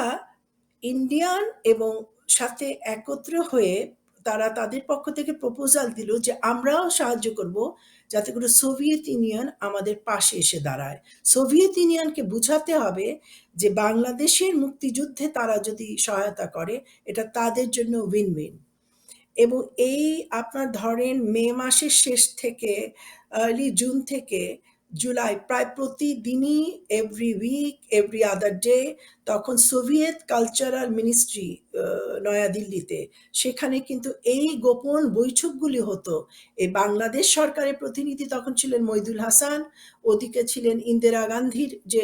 ইন্ডিয়ান এবং সাথে একত্র হয়ে তারা তাদের পক্ষ থেকে প্রপোজাল দিল যে আমরাও সাহায্য করব যাতে করে সোভিয়েত ইউনিয়ন আমাদের পাশে এসে দাঁড়ায়। সোভিয়েত ইউনিয়নকে বুঝাতে হবে যে বাংলাদেশের মুক্তিযুদ্ধে তারা যদি সহায়তা করে এটা তাদের জন্য উইন উইন। এবং এই আপনার ধরেন মে মাসের শেষ থেকে আর্লি জুন থেকে জুলাই প্রায় প্রতিদিনই every week every other day তখন সোভিয়েত কালচারাল মিনিস্ট্রি নয়াদিল্লিতে সেখানে কিন্তু এই গোপন বৈঠকগুলি হতো। এই বাংলাদেশ সরকারের প্রতিনিধি তখন ছিলেন মইদুল হাসান, ওদিকে ছিলেন ইন্দিরা গান্ধীর যে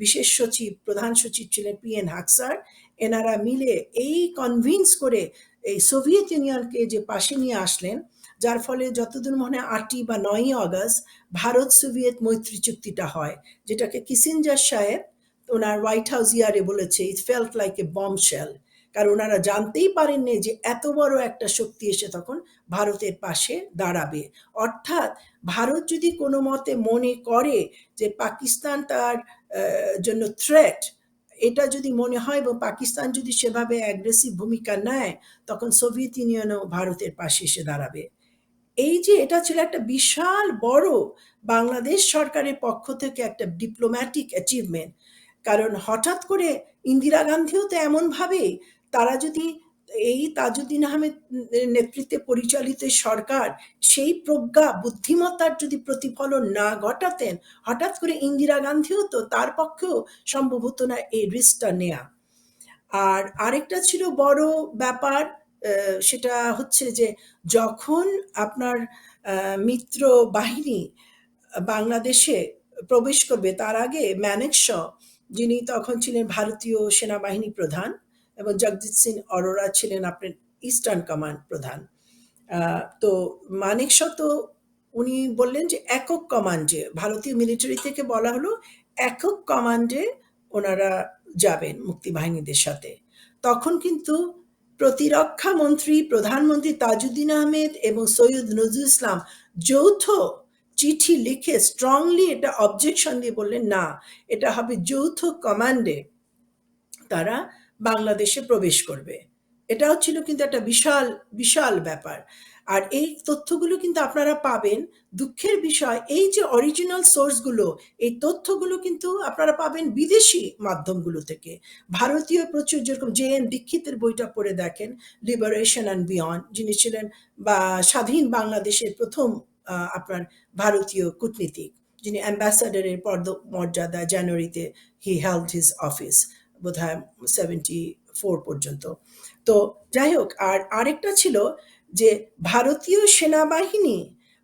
বিশেষ সচিব প্রধান সচিব ছিলেন PN হাকসার। এনারা মিলে এই কনভিন্স করে এই সোভিয়েত ইউনিয়নকে যে পাশে নিয়ে আসলেন, যার ফলে যতদূর মনে হয় 8ই বা 9ই অগাস্ট ভারত সোভিয়েত মৈত্রী চুক্তিটা হয়, যেটাকে কিসিঞ্জার সাহেব ওনার হোয়াইট হাউস ইয়ারে বলেছে ইট ফেল্ট লাইক এ বম্বশেল। কারণ ওনারা জানতেই পারেননি যে এত বড় একটা শক্তি এসে তখন ভারতের পাশে দাঁড়াবে। অর্থাৎ ভারত যদি কোনো মতে মনে করে যে পাকিস্তান তার জন্য থ্রেট, এটা যদি মনে হয় এবং পাকিস্তান যদি সেভাবে অ্যাগ্রেসিভ ভূমিকা নেয় তখন সোভিয়েত ইউনিয়নও ভারতের পাশে এসে দাঁড়াবে। এই যে এটা ছিল একটা বিশাল বড় বাংলাদেশ সরকারের পক্ষ থেকে একটা ডিপ্লোম্যাটিক অ্যাচিভমেন্ট। কারণ হঠাৎ করে ইন্দিরা গান্ধীও তো এমনভাবে তারা যদি এই তাজউদ্দিন আহমেদ নেতৃত্বে পরিচালিত সরকার সেই প্রজ্ঞা বুদ্ধিমত্তার যদি প্রতিফলন না ঘটাতেন, হঠাৎ করে ইন্দিরা গান্ধীও তো তার পক্ষেও সম্ভব হতো না এই রিস্কটা নেয়া। আর আরেকটা ছিল বড় ব্যাপার, সেটা হচ্ছে যে যখন আপনার মিত্র বাহিনী বাংলাদেশে প্রবেশ করবে তার আগে মানেকশ, যিনি তখন ছিলেন ভারতীয় সেনাবাহিনী প্রধান, এবং জগজিৎ সিং অরোরা ছিলেন আপনার ইস্টার্ন কমান্ড প্রধান। তো মানেকশ তো উনি বললেন যে একক কমান্ডে, ভারতীয় মিলিটারি থেকে বলা হলো একক কমান্ডে ওনারা যাবেন মুক্তিবাহিনীদের সাথে। তখন কিন্তু প্রতিরক্ষা মন্ত্রী প্রধানমন্ত্রী তাজউদ্দিন আহমেদ এবং সৈয়দ নজরুল ইসলাম যৌথ চিঠি লিখে স্ট্রংলি এটা অবজেকশন দিয়ে বললেন না, এটা হবে যৌথ কমান্ডে তারা বাংলাদেশে প্রবেশ করবে। এটাও ছিল কিন্তু একটা বিশাল বিশাল ব্যাপার। আর এই তথ্যগুলো কিন্তু আপনারা পাবেন, দুঃখের বিষয় এই যে অরিজিনাল সোর্সগুলো, এই তথ্যগুলো কিন্তু আপনারা পাবেন বিদেশি মাধ্যমগুলো থেকে। ভারতীয় প্রচুর, যেরকম JN দীক্ষিতের বইটা পড়ে দেখেন, লিবারেশন অ্যান্ড বিয়ন্ড, যিনি ছিলেন বা স্বাধীন বাংলাদেশের প্রথম আপনার ভারতীয় কূটনীতিক, যিনি অ্যাম্বাসাডারের মর্যাদা জানুয়ারিতে হি হেল্ড হিজ অফিস বোধহয় 74 পর্যন্ত। তো যাই হোক, আর আরেকটা ছিল যে ভারতীয় সেনাবাহিনী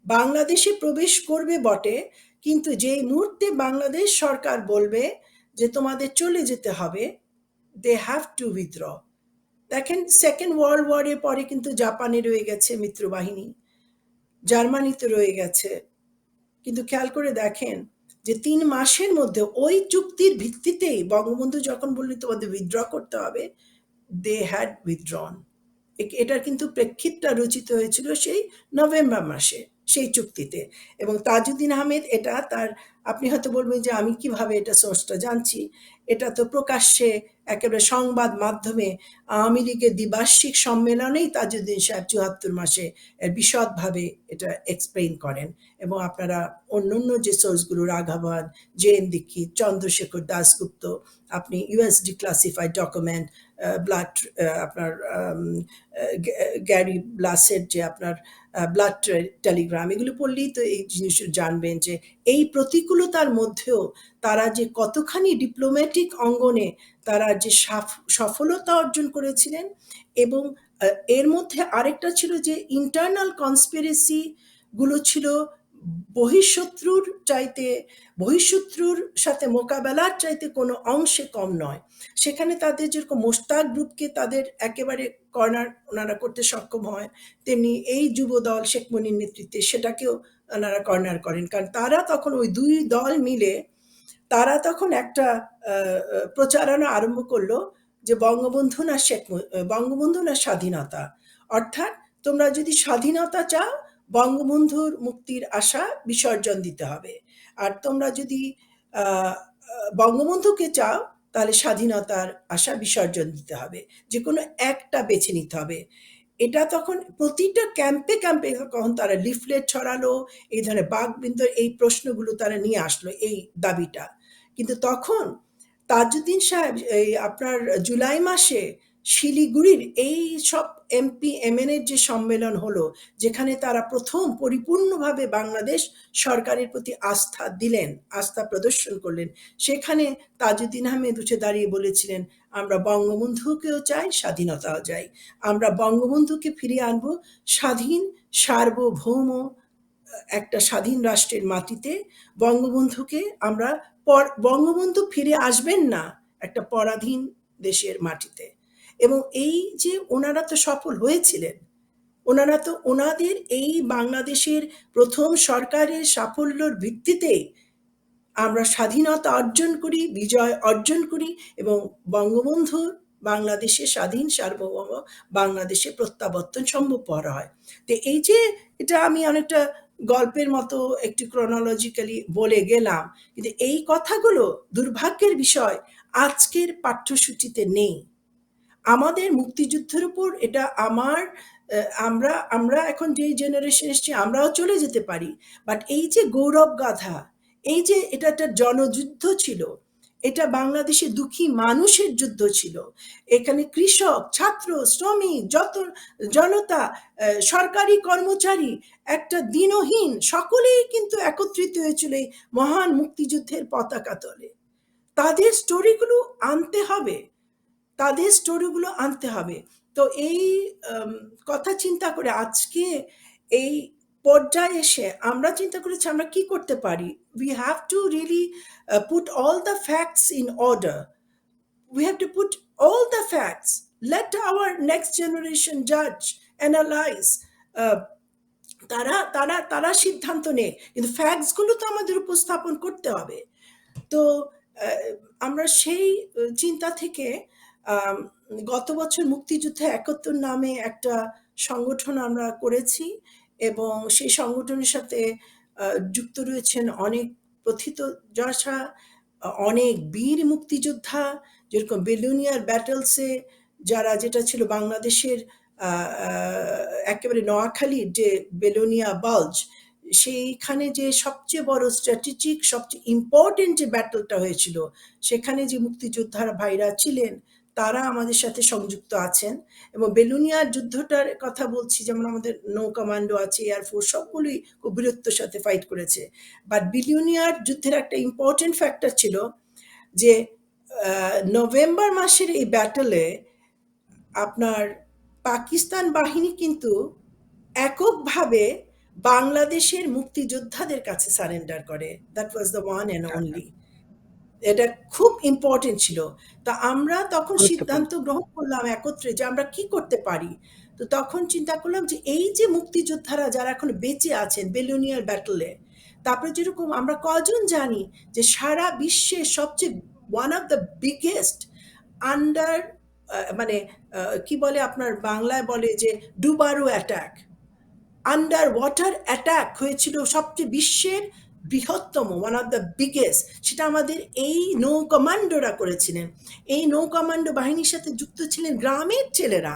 বাংলাদেশে প্রবেশ করবে বটে, কিন্তু যেই মুহূর্তে বাংলাদেশ সরকার বলবে যে তোমাদের চলে যেতে হবে, দে হ্যাভ টু উইথড্র। দেখেন সেকেন্ড ওয়ার্ল্ড ওয়ারের পরে কিন্তু জাপানে রয়ে গেছে মিত্রবাহিনী, জার্মানিতে রয়ে গেছে, কিন্তু খেয়াল করে দেখেন যে 3 মাসের মধ্যে ওই চুক্তির ভিত্তিতেই বঙ্গবন্ধু যখন বললেন তোমাদের উইথড্র করতে হবে, দে হ্যাড উইথড্রন। এটার কিন্তু প্রেক্ষিতটা রচিত হয়েছিল সেই নভেম্বর মাসে সেই চুক্তিতে। এবং তাজউদ্দিন আহমেদ এটা তার, আপনি হয়তো বলবেন যে আমি কিভাবে এটা সোর্সটা জানছি, এটা তো প্রকাশ্যে একেবারে সংবাদ মাধ্যমে আওয়ামী লীগের দ্বিবার্ষিক সম্মেলনেই তাজউদ্দিন সাহেব 74 মাসে এর বিশদভাবে এটা এক্সপ্লেইন করেন। এবং আপনারা অন্যান্য যে সোর্সগুলো রাঘবন, JN দীক্ষিত, চন্দ্রশেখর দাশগুপ্ত, আপনি US ডিক্লাসিফাইড ডকুমেন্ট, ব্লাড আপনার গ্যারি ব্লাসের যে আপনার ব্লাড টেলিগ্রাম, এগুলো পড়লেই তো এই জিনিস জানবেন যে এই প্রতিকূলতার মধ্যেও তারা যে কতখানি ডিপ্লোম্যাটিক অঙ্গনে তারা যে সফলতা অর্জন করেছিলেন। এবং এর মধ্যে আরেকটা ছিল যে ইন্টারনাল কনস্পিরেসি গুলো ছিল বহিঃশত্রুর চাইতে, বহিঃশত্রুর সাথে মোকাবেলার চাইতে কোনো অংশে কম নয়। সেখানে তাদের যেরকম মোশতাক গ্রুপকে তাদের একেবারে কর্নার ওনারা করতে সক্ষম হয়, তেমনি এই যুব দল শেখ মুজিবের নেতৃত্বে সেটাকেও ওনারা কর্নার করেন। কারণ তারা তখন ওই দুই দল মিলে তারা তখন একটা প্রচারণা আরম্ভ করলো যে বঙ্গবন্ধু না স্বাধীনতা। অর্থাৎ তোমরা যদি স্বাধীনতা চাও, বঙ্গবন্ধুর মুক্তির আশা বিসর্জন দিতে হবে। আর তোমরা যদি আ আ বঙ্গবন্ধুকে চাও, তাহলে স্বাধীনতার আশা বিসর্জন দিতে হবে। যেকোনো একটা বেছে নিতে হবে। এটা তখন প্রতিটা ক্যাম্পে, ক্যাম্পে তখন তারা লিফলেট ছড়ালো, এই ধরনের বাকবিতণ্ডা এই প্রশ্নগুলো তারা নিয়ে আসলো, এই দাবিটা। কিন্তু তখন তাজউদ্দিন সাহেব এই আপনার জুলাই মাসে শিলিগুড়ির এই সব এমপি এমএনএর যে সম্মেলন হলো, যেখানে তারা প্রথম পরিপূর্ণভাবে বাংলাদেশ সরকারের প্রতি আস্থা দিলেন, আস্থা প্রদর্শন করলেন। সেখানে তাজউদ্দিন আহমেদ উঠে দাঁড়িয়ে বলেছিলেন, আমরা বঙ্গবন্ধুকেও চাই, স্বাধীনতাও চাই। আমরা বঙ্গবন্ধুকে ফিরিয়ে আনবো স্বাধীন, সার্বভৌম একটা স্বাধীন রাষ্ট্রের মাটিতে। বঙ্গবন্ধুকে আমরা বঙ্গবন্ধু ফিরে আসবেন না একটা পরাধীন দেশের মাটিতে। এবং এই যে ওনারা তো সফল হয়েছিলেন, ওনারা তো ওনাদের এই বাংলাদেশের প্রথম সরকারের সাফল্যর ভিত্তিতে আমরা স্বাধীনতা অর্জন করি, বিজয় অর্জন করি এবং বঙ্গবন্ধুর বাংলাদেশে স্বাধীন সার্বভৌম বাংলাদেশে প্রত্যাবর্তন সম্ভবপর হয়। তো এই যে এটা আমি অনেকটা গল্পের মতো একটু ক্রনোলজিক্যালি বলে গেলাম, কিন্তু এই কথাগুলো দুর্ভাগ্যের বিষয় আজকের পাঠ্যসূচিতে নেই। আমাদের মুক্তিযুদ্ধের উপর এটা আমার আমরা আমরা এখন যে জেনারেশন এসছি আমরাও চলে যেতে পারি, বাট এই যে গৌরব গাথা, এই যে এটা একটা জনযুদ্ধ ছিল, এটা বাংলাদেশে দুঃখী মানুষের যুদ্ধ ছিল। এখানে কৃষক, ছাত্র, শ্রমিক, যত জনতা, সরকারি কর্মচারী, একটা দিনহীন সকলেই কিন্তু একত্রিত হয়েছিল এই মহান মুক্তিযুদ্ধের পতাকা তলে। তাদের স্টোরিগুলো আনতে হবে, তাদের স্টোরিগুলো আনতে হবে। তো এই কথা চিন্তা করে আজকে এই পর্যায়ে এসে আমরা চিন্তা করেছি আমরা কি করতে পারি। We have to really put all the facts in order. We have to put all the facts. Let our next generation judge, analyze. uh, তারা তারা তারা সিদ্ধান্ত নেয়, কিন্তু ফ্যাক্টস গুলো তো আমাদের উপস্থাপন করতে হবে। তো আমরা সেই চিন্তা থেকে আম, গত বছর মুক্তিযুদ্ধে ৭১ নামে একটা সংগঠন আমরা করেছি এবং সেই সংগঠনের সাথে যুক্ত রয়েছেন অনেক প্রথিতযশা, অনেক বীর মুক্তিযোদ্ধা, যেরকম বেলুনিয়ার ব্যাটেলসে যারা, যেটা ছিল বাংলাদেশের একেবারে নোয়াখালীর যে বেলোনিয়া বাল্জ, সেইখানে যে সবচেয়ে বড় স্ট্র্যাটেজিক সবচেয়ে ইম্পর্টেন্ট যে ব্যাটলটা হয়েছিল, সেখানে যে মুক্তিযোদ্ধারা ভাইরা ছিলেন তারা আমাদের সাথে সংযুক্ত আছেন। এবং বেলুনিয়ার যুদ্ধটার কথা বলছি, যেমন আমাদের নৌ কমান্ডো আছে, এয়ারফোর্স, সবগুলোই খুব বীরত্বের সাথে ফাইট করেছে। বাট বেলুনিয়ার যুদ্ধের একটা ইম্পর্টেন্ট ফ্যাক্টর ছিল যে নভেম্বর মাসের এই ব্যাটলে আপনার পাকিস্তান বাহিনী কিন্তু এককভাবে বাংলাদেশের মুক্তিযোদ্ধাদের কাছে সারেন্ডার করে। That was the one and আচ্ছা, অনলি। এটা খুব ইম্পর্টেন্ট ছিল। তা আমরা তখন গুরুত্বপূর্ণ। সিদ্ধান্ত গ্রহণ করলাম একত্রে যে আমরা কি করতে পারি। তো তখন চিন্তা করলাম যে এই যে মুক্তিযোদ্ধারা যারা এখন বেঁচে আছেন বেলুনিয়ার ব্যাটলে, তারপরে যেরকম আমরা কজন জানি যে সারা বিশ্বের সবচেয়ে one of the biggest under মানে কি বলে আপনার বাংলায় বলে যে ডুবারু অ্যাটাক, আন্ডার ওয়াটার অ্যাটাক হয়েছিল সবচেয়ে বিশ্বের বৃহত্তম, ওয়ান অফ দ্য বিগেস্ট, সেটা আমাদের এই নৌ কমান্ডোরা করেছিলেন। এই নৌ কমান্ডো বাহিনীর সাথে যুক্ত ছিলেন গ্রামের ছেলেরা।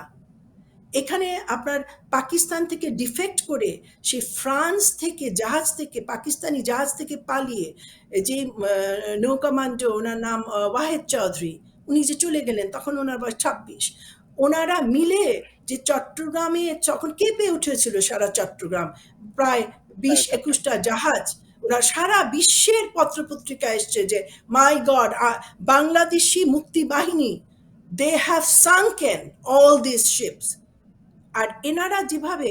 এখানে আপনার পাকিস্তান থেকে ডিফেক্ট করে সে ফ্রান্স থেকে জাহাজ থেকে, পাকিস্তানি জাহাজ থেকে পালিয়ে যে নৌ কমান্ডো, ওনার নাম ওয়াহেদ চৌধুরী, উনি যে চলে গেলেন তখন ওনার বয়স ২৬। ওনারা মিলে যে চট্টগ্রামে যখন কেঁপে উঠেছিল সারা চট্টগ্রাম, প্রায় বিশ আচ্ছা, একুশটা জাহাজ, ওরা সারা বিশ্বের পত্রপত্রিকা এসছে যে মাই god, Bangladeshi Mukti Bahini, they have sunken all this ships. আর এনারা যেভাবে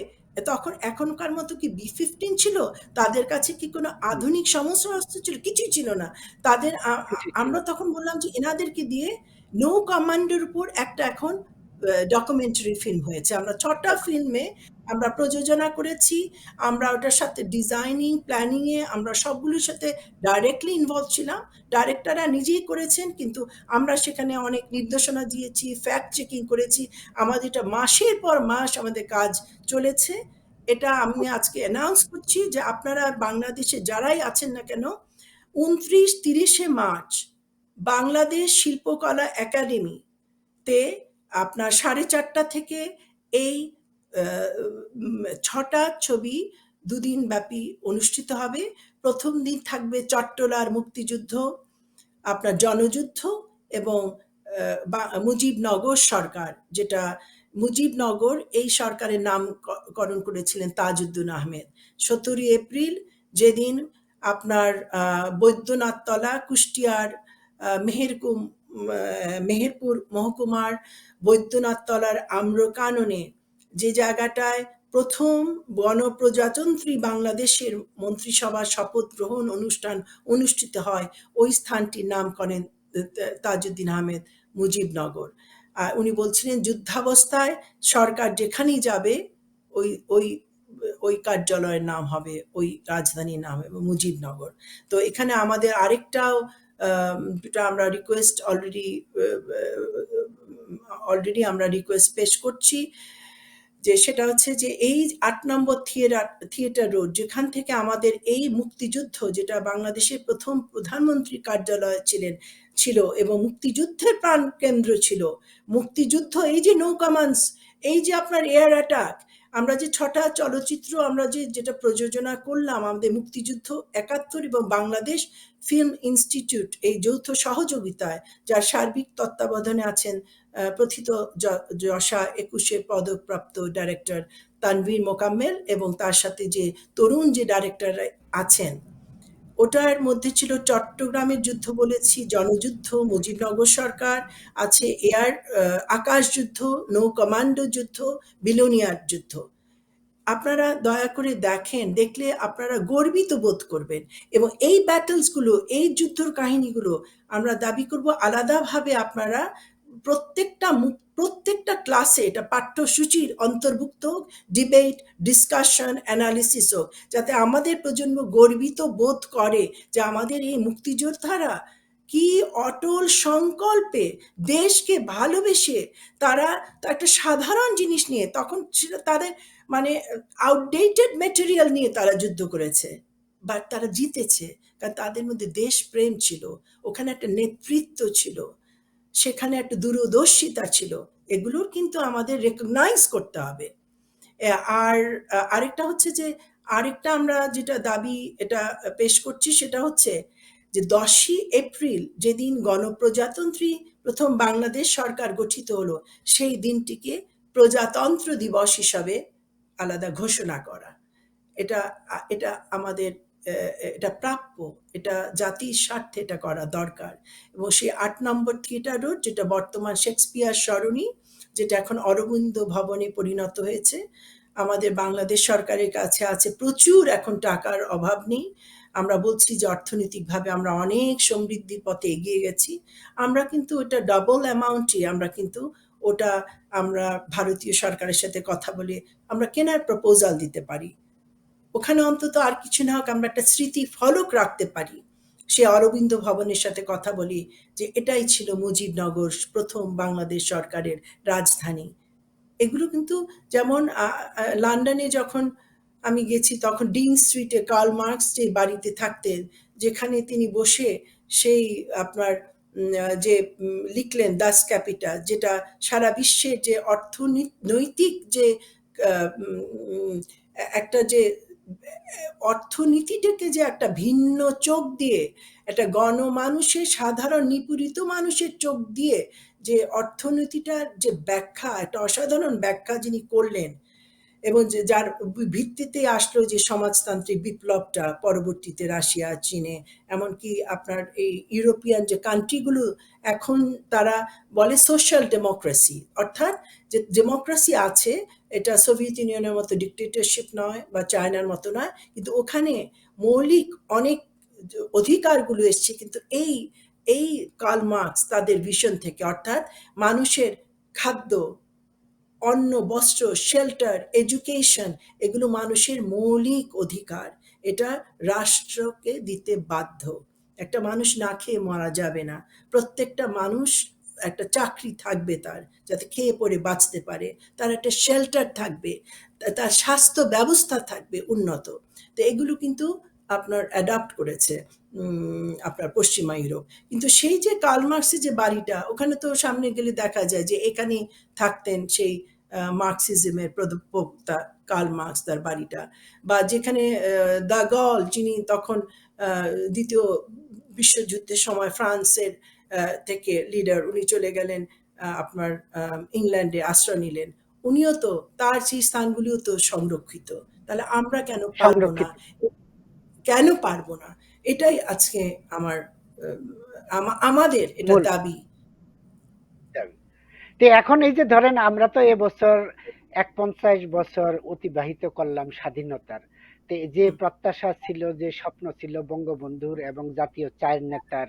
তখন এখনকার মতো কি বি-15 ছিল, তাদের কাছে কি কোনো হুম, আধুনিক সমস্ত অস্ত্র ছিল? কিছুই ছিল না। তাদের কিছুই ছিল আমরা না। তখন বললাম যে এনাদেরকে দিয়ে নৌ কমান্ডের উপর একটা এখন ডকুমেন্টারি ফিল্ম হয়েছে। আমরা ৬টা দেখুন, ফিল্মে আমরা প্রযোজনা করেছি, আমরা ওটার সাথে ডিজাইনিং, প্ল্যানিংয়ে আমরা সবগুলোর সাথে ডাইরেক্টলি ইনভলভ ছিলাম। ডাইরেক্টররা নিজেই করেছেন, কিন্তু আমরা সেখানে অনেক নির্দেশনা দিয়েছি, ফ্যাক্ট চেকিং করেছি। আমাদের এটা মাসের পর মাস আমাদের কাজ চলেছে। এটা আমি আজকে অ্যানাউন্স করছি যে আপনারা বাংলাদেশে যারাই আছেন না কেন, 29-30 মার্চ বাংলাদেশ শিল্পকলা একাডেমিতে আপনার 4:30 থেকে এই 6টা ছবি দুদিন ব্যাপী অনুষ্ঠিত হবে। প্রথম দিন থাকবে চট্টলার মুক্তিযুদ্ধ, আপনার জনযুদ্ধ এবং মুজিবনগর সরকার, যেটা মুজিবনগর এই সরকারের নামকরণ করেছিলেন তাজউদ্দিন আহমেদ। 17 এপ্রিল যেদিন আপনার বৈদ্যনাথতলা, কুষ্টিয়ার মেহেরকুম মেহেরপুর মহকুমার বৈদ্যনাথতলার আম্রকাননে, যে জায়গাটায় প্রথম গণপ্রজাতন্ত্রী বাংলাদেশের মন্ত্রিসভার শপথ গ্রহণ অনুষ্ঠান অনুষ্ঠিত হয়, ওই স্থানটির নাম করেন তাজউদ্দিন আহমেদ মুজিবনগর। উনি বলছিলেন যুদ্ধাবস্থায় সরকার যেখানেই যাবে ওই ওই ওই কার্যালয়ের নাম হবে, ওই রাজধানীর নাম হবে মুজিবনগর। তো এখানে আমাদের আরেকটাও যেটা আমরা রিকোয়েস্ট অলরেডি আমরা রিকোয়েস্ট পেশ করছি, যে সেটা হচ্ছে যে এই 8 নম্বর থিয়েটার রোড, যেখান থেকে আমাদের এই মুক্তিযুদ্ধ, যেটা বাংলাদেশের প্রথম প্রধানমন্ত্রী কার্যালয় ছিল এবং মুক্তিযুদ্ধের প্রাণ কেন্দ্র ছিল। মুক্তিযুদ্ধ, এই যে নো কমান্ডস, এই যে আপনার এয়ার অ্যাটাক, আমরা যে 6টা চলচ্চিত্র আমরা যেটা প্রযোজনা করলাম আমাদের মুক্তিযুদ্ধ 71 এবং বাংলাদেশ ফিল্ম ইনস্টিটিউট এই যৌথ সহযোগিতায়, যার সার্বিক তত্ত্বাবধানে আছেন প্রথিত যশা 21 পদকপ্রাপ্ত ডাইরেক্টর তানভীর মোকাম্মেল, এবং তার সাথে যে তরুণ যে ডাইরেক্টর আছেন, ওটার মধ্যে ছিল চট্টগ্রামের যুদ্ধ বলেছি, জনযুদ্ধ, মুজিবনগর সরকার আছে, আকাশ যুদ্ধ, নৌ কমান্ডো যুদ্ধ, বিলোনিয়ার যুদ্ধ। আপনারা দয়া করে দেখলে আপনারা গর্বিত বোধ করবেন। এবং এই ব্যাটলসগুলো, এই যুদ্ধর কাহিনীগুলো আমরা দাবি করব আলাদাভাবে আপনারা প্রত্যেকটা ক্লাসে এটা পাঠ্যসূচির অন্তর্ভুক্ত হোক, ডিবেট, ডিসকাশন, অ্যানালিসিস হোক, যাতে আমাদের প্রজন্ম গর্বিত বোধ করে যে আমাদের এই মুক্তিযোদ্ধারা কি অটল সংকল্পে দেশকে ভালোবেসে তারা একটা সাধারণ জিনিস নিয়ে, তখন তাদের মানে আউটডেটেড মেটেরিয়াল নিয়ে তারা যুদ্ধ করেছে, বাট তারা জিতেছে, কারণ তাদের মধ্যে দেশপ্রেম ছিল, ওখানে একটা নেতৃত্ব ছিল, সেখানে একটা দূরদর্শিতা ছিল। এগুলোর কিন্তু আমাদের রেকগনাইজ করতে হবে। আর আরেকটা হচ্ছে যে, আরেকটা আমরা যেটা দাবি এটা পেশ করছি, সেটা হচ্ছে যে 10ই এপ্রিল যেদিন গণপ্রজাতন্ত্রী প্রথম বাংলাদেশ সরকার গঠিত হলো, সেই দিনটিকে প্রজাতন্ত্র দিবস হিসাবে আলাদা ঘোষণা করা। এটা এটা আমাদের এটা প্রাপ্য, এটা জাতির স্বার্থে এটা করা দরকার। এবং সেই 8 নম্বর থিয়েটার রোড, যেটা বর্তমান শেক্সপিয়ার সরণি, যেটা এখন অরবিন্দ ভবনে পরিণত হয়েছে, আমাদের বাংলাদেশ সরকারের কাছে আছে প্রচুর, এখন টাকার অভাব নেই। আমরা বলছি যে অর্থনৈতিকভাবে আমরা অনেক সমৃদ্ধির পথে এগিয়ে গেছি, আমরা কিন্তু ওটা ডাবল অ্যামাউন্টই আমরা কিন্তু ওটা আমরা ভারতীয় সরকারের সাথে কথা বলে আমরা কেনার প্রপোজাল দিতে পারি। ওখানে অন্তত আর কিছু না হোক আমরা একটা স্মৃতি ফলক রাখতে পারি, সে অরবিন্দ ভবনের সাথে কথা বলি যে এটাই ছিল মুজিবনগর প্রথম বাংলাদেশ সরকারের রাজধানী। এগুলো কিন্তু যেমন লন্ডনে যখন আমি গেছি, তখন ডিন স্ট্রিটে কার্ল মার্কস যে বাড়িতে থাকতেন, যেখানে তিনি বসে সেই আপনার যে লিখলেন দাস ক্যাপিটাল, যেটা সারা বিশ্বের যে অর্থনৈতিক যে একটা যে অর্থনীতিটাকে যে একটা ভিন্ন চোখ দিয়ে, একটা গণমানুষের, সাধারণ নিপীড়িত মানুষের চোখ দিয়ে যে অর্থনীতিটার যে ব্যাখ্যা, একটা অসাধারণ ব্যাখ্যা যিনি করলেন, এবং যার ভিত্তিতে আসলো যে সমাজতান্ত্রিক বিপ্লবটা পরবর্তীতে রাশিয়া, চীনে, এমনকি আপনার এই ইউরোপিয়ান যে কান্ট্রিগুলো এখন তারা বলে সোশ্যাল ডেমোক্রেসি, অর্থাৎ যে ডেমোক্রেসি আছে, এটা সোভিয়েত ইউনিয়নের মতো ডিক্টেটরশিপ নয় বা চায়নার মতো নয়, কিন্তু ওখানে মৌলিক অনেক অধিকারগুলো এসছে, কিন্তু এই কার্ল মার্কস তাদের ভিশন থেকে, অর্থাৎ মানুষের খাদ্য, অন্ন, বস্ত্র, শেল্টার, এডুকেশন এগুলো মানুষের মৌলিক অধিকার। এটা রাষ্ট্রকে দিতে বাধ্য। একটা মানুষ না খেয়ে মারা যাবে না। প্রত্যেকটা মানুষ একটা চাকরি থাকবে তার, যাতে খেয়ে পরে বাঁচতে পারে। তার একটা শেল্টার থাকবে, তার স্বাস্থ্য ব্যবস্থা থাকবে উন্নত। তো এগুলো কিন্তু আপনার অ্যাডাপ্ট করেছে আপনার পশ্চিমা ইউরোপ। কিন্তু সেই যে কার্ল মার্ক্সের যে বাড়িটা, ওখানে তো সামনে গেলে দেখা যায় যে এখানেই থাকতেন সেই মার্কসিজমের প্রবক্তা কার্ল মার্কস, তার বাড়িটা। বা যেখানে দা গল, যিনি তখন দ্বিতীয় বিশ্বযুদ্ধের সময় ফ্রান্সের থেকে লিডার, উনি চলে গেলেন আপনার ইংল্যান্ডে আশ্রয় নিলেন। উনিও তো, তার সেই স্থানগুলিও তো সংরক্ষিত। তাহলে আমরা কেন পারবো না? সংরক্ষিত কেন পারবো না? এটাই আজকে আমার আমাদের এটা মূল দাবি। দাবি। তো এখন এই যে ধরেন আমরা তো এবছর ৫০ বছর অতিবাহিত করলাম স্বাধীনতার। তো এই যে হুম। প্রত্যাশা ছিল, যে স্বপ্ন ছিল বঙ্গবন্ধুর এবং জাতীয় চার নেতার,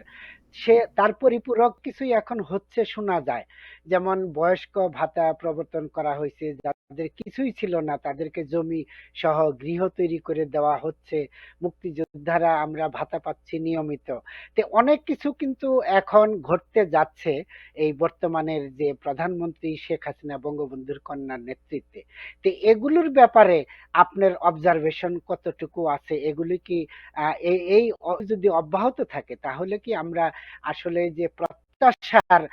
সে তার পরিপূরক কিছুই এখন হচ্ছে শোনা যায়। যেমন বয়স্ক ভাতা প্রবর্তন করা হয়েছে, যাদের কিছুই ছিল না তাদেরকে জমি সহ গৃহ তৈরি করে দেওয়া হচ্ছে। মুক্তিযোদ্ধারা আমরা ভাতা পাচ্ছি নিয়মিত। তো অনেক কিছু কিন্তু এখন ঘটতে যাচ্ছে এই বর্তমানের যে প্রধানমন্ত্রী শেখ হাসিনা বঙ্গবন্ধুর কন্যার নেতৃত্বে। তো এগুলোর ব্যাপারে আপনার অবজারভেশন কতটুকু আছে? এগুলি কি এই যদি অব্যাহত থাকে তাহলে কি আমরা আসলে যে প্রত্যাশার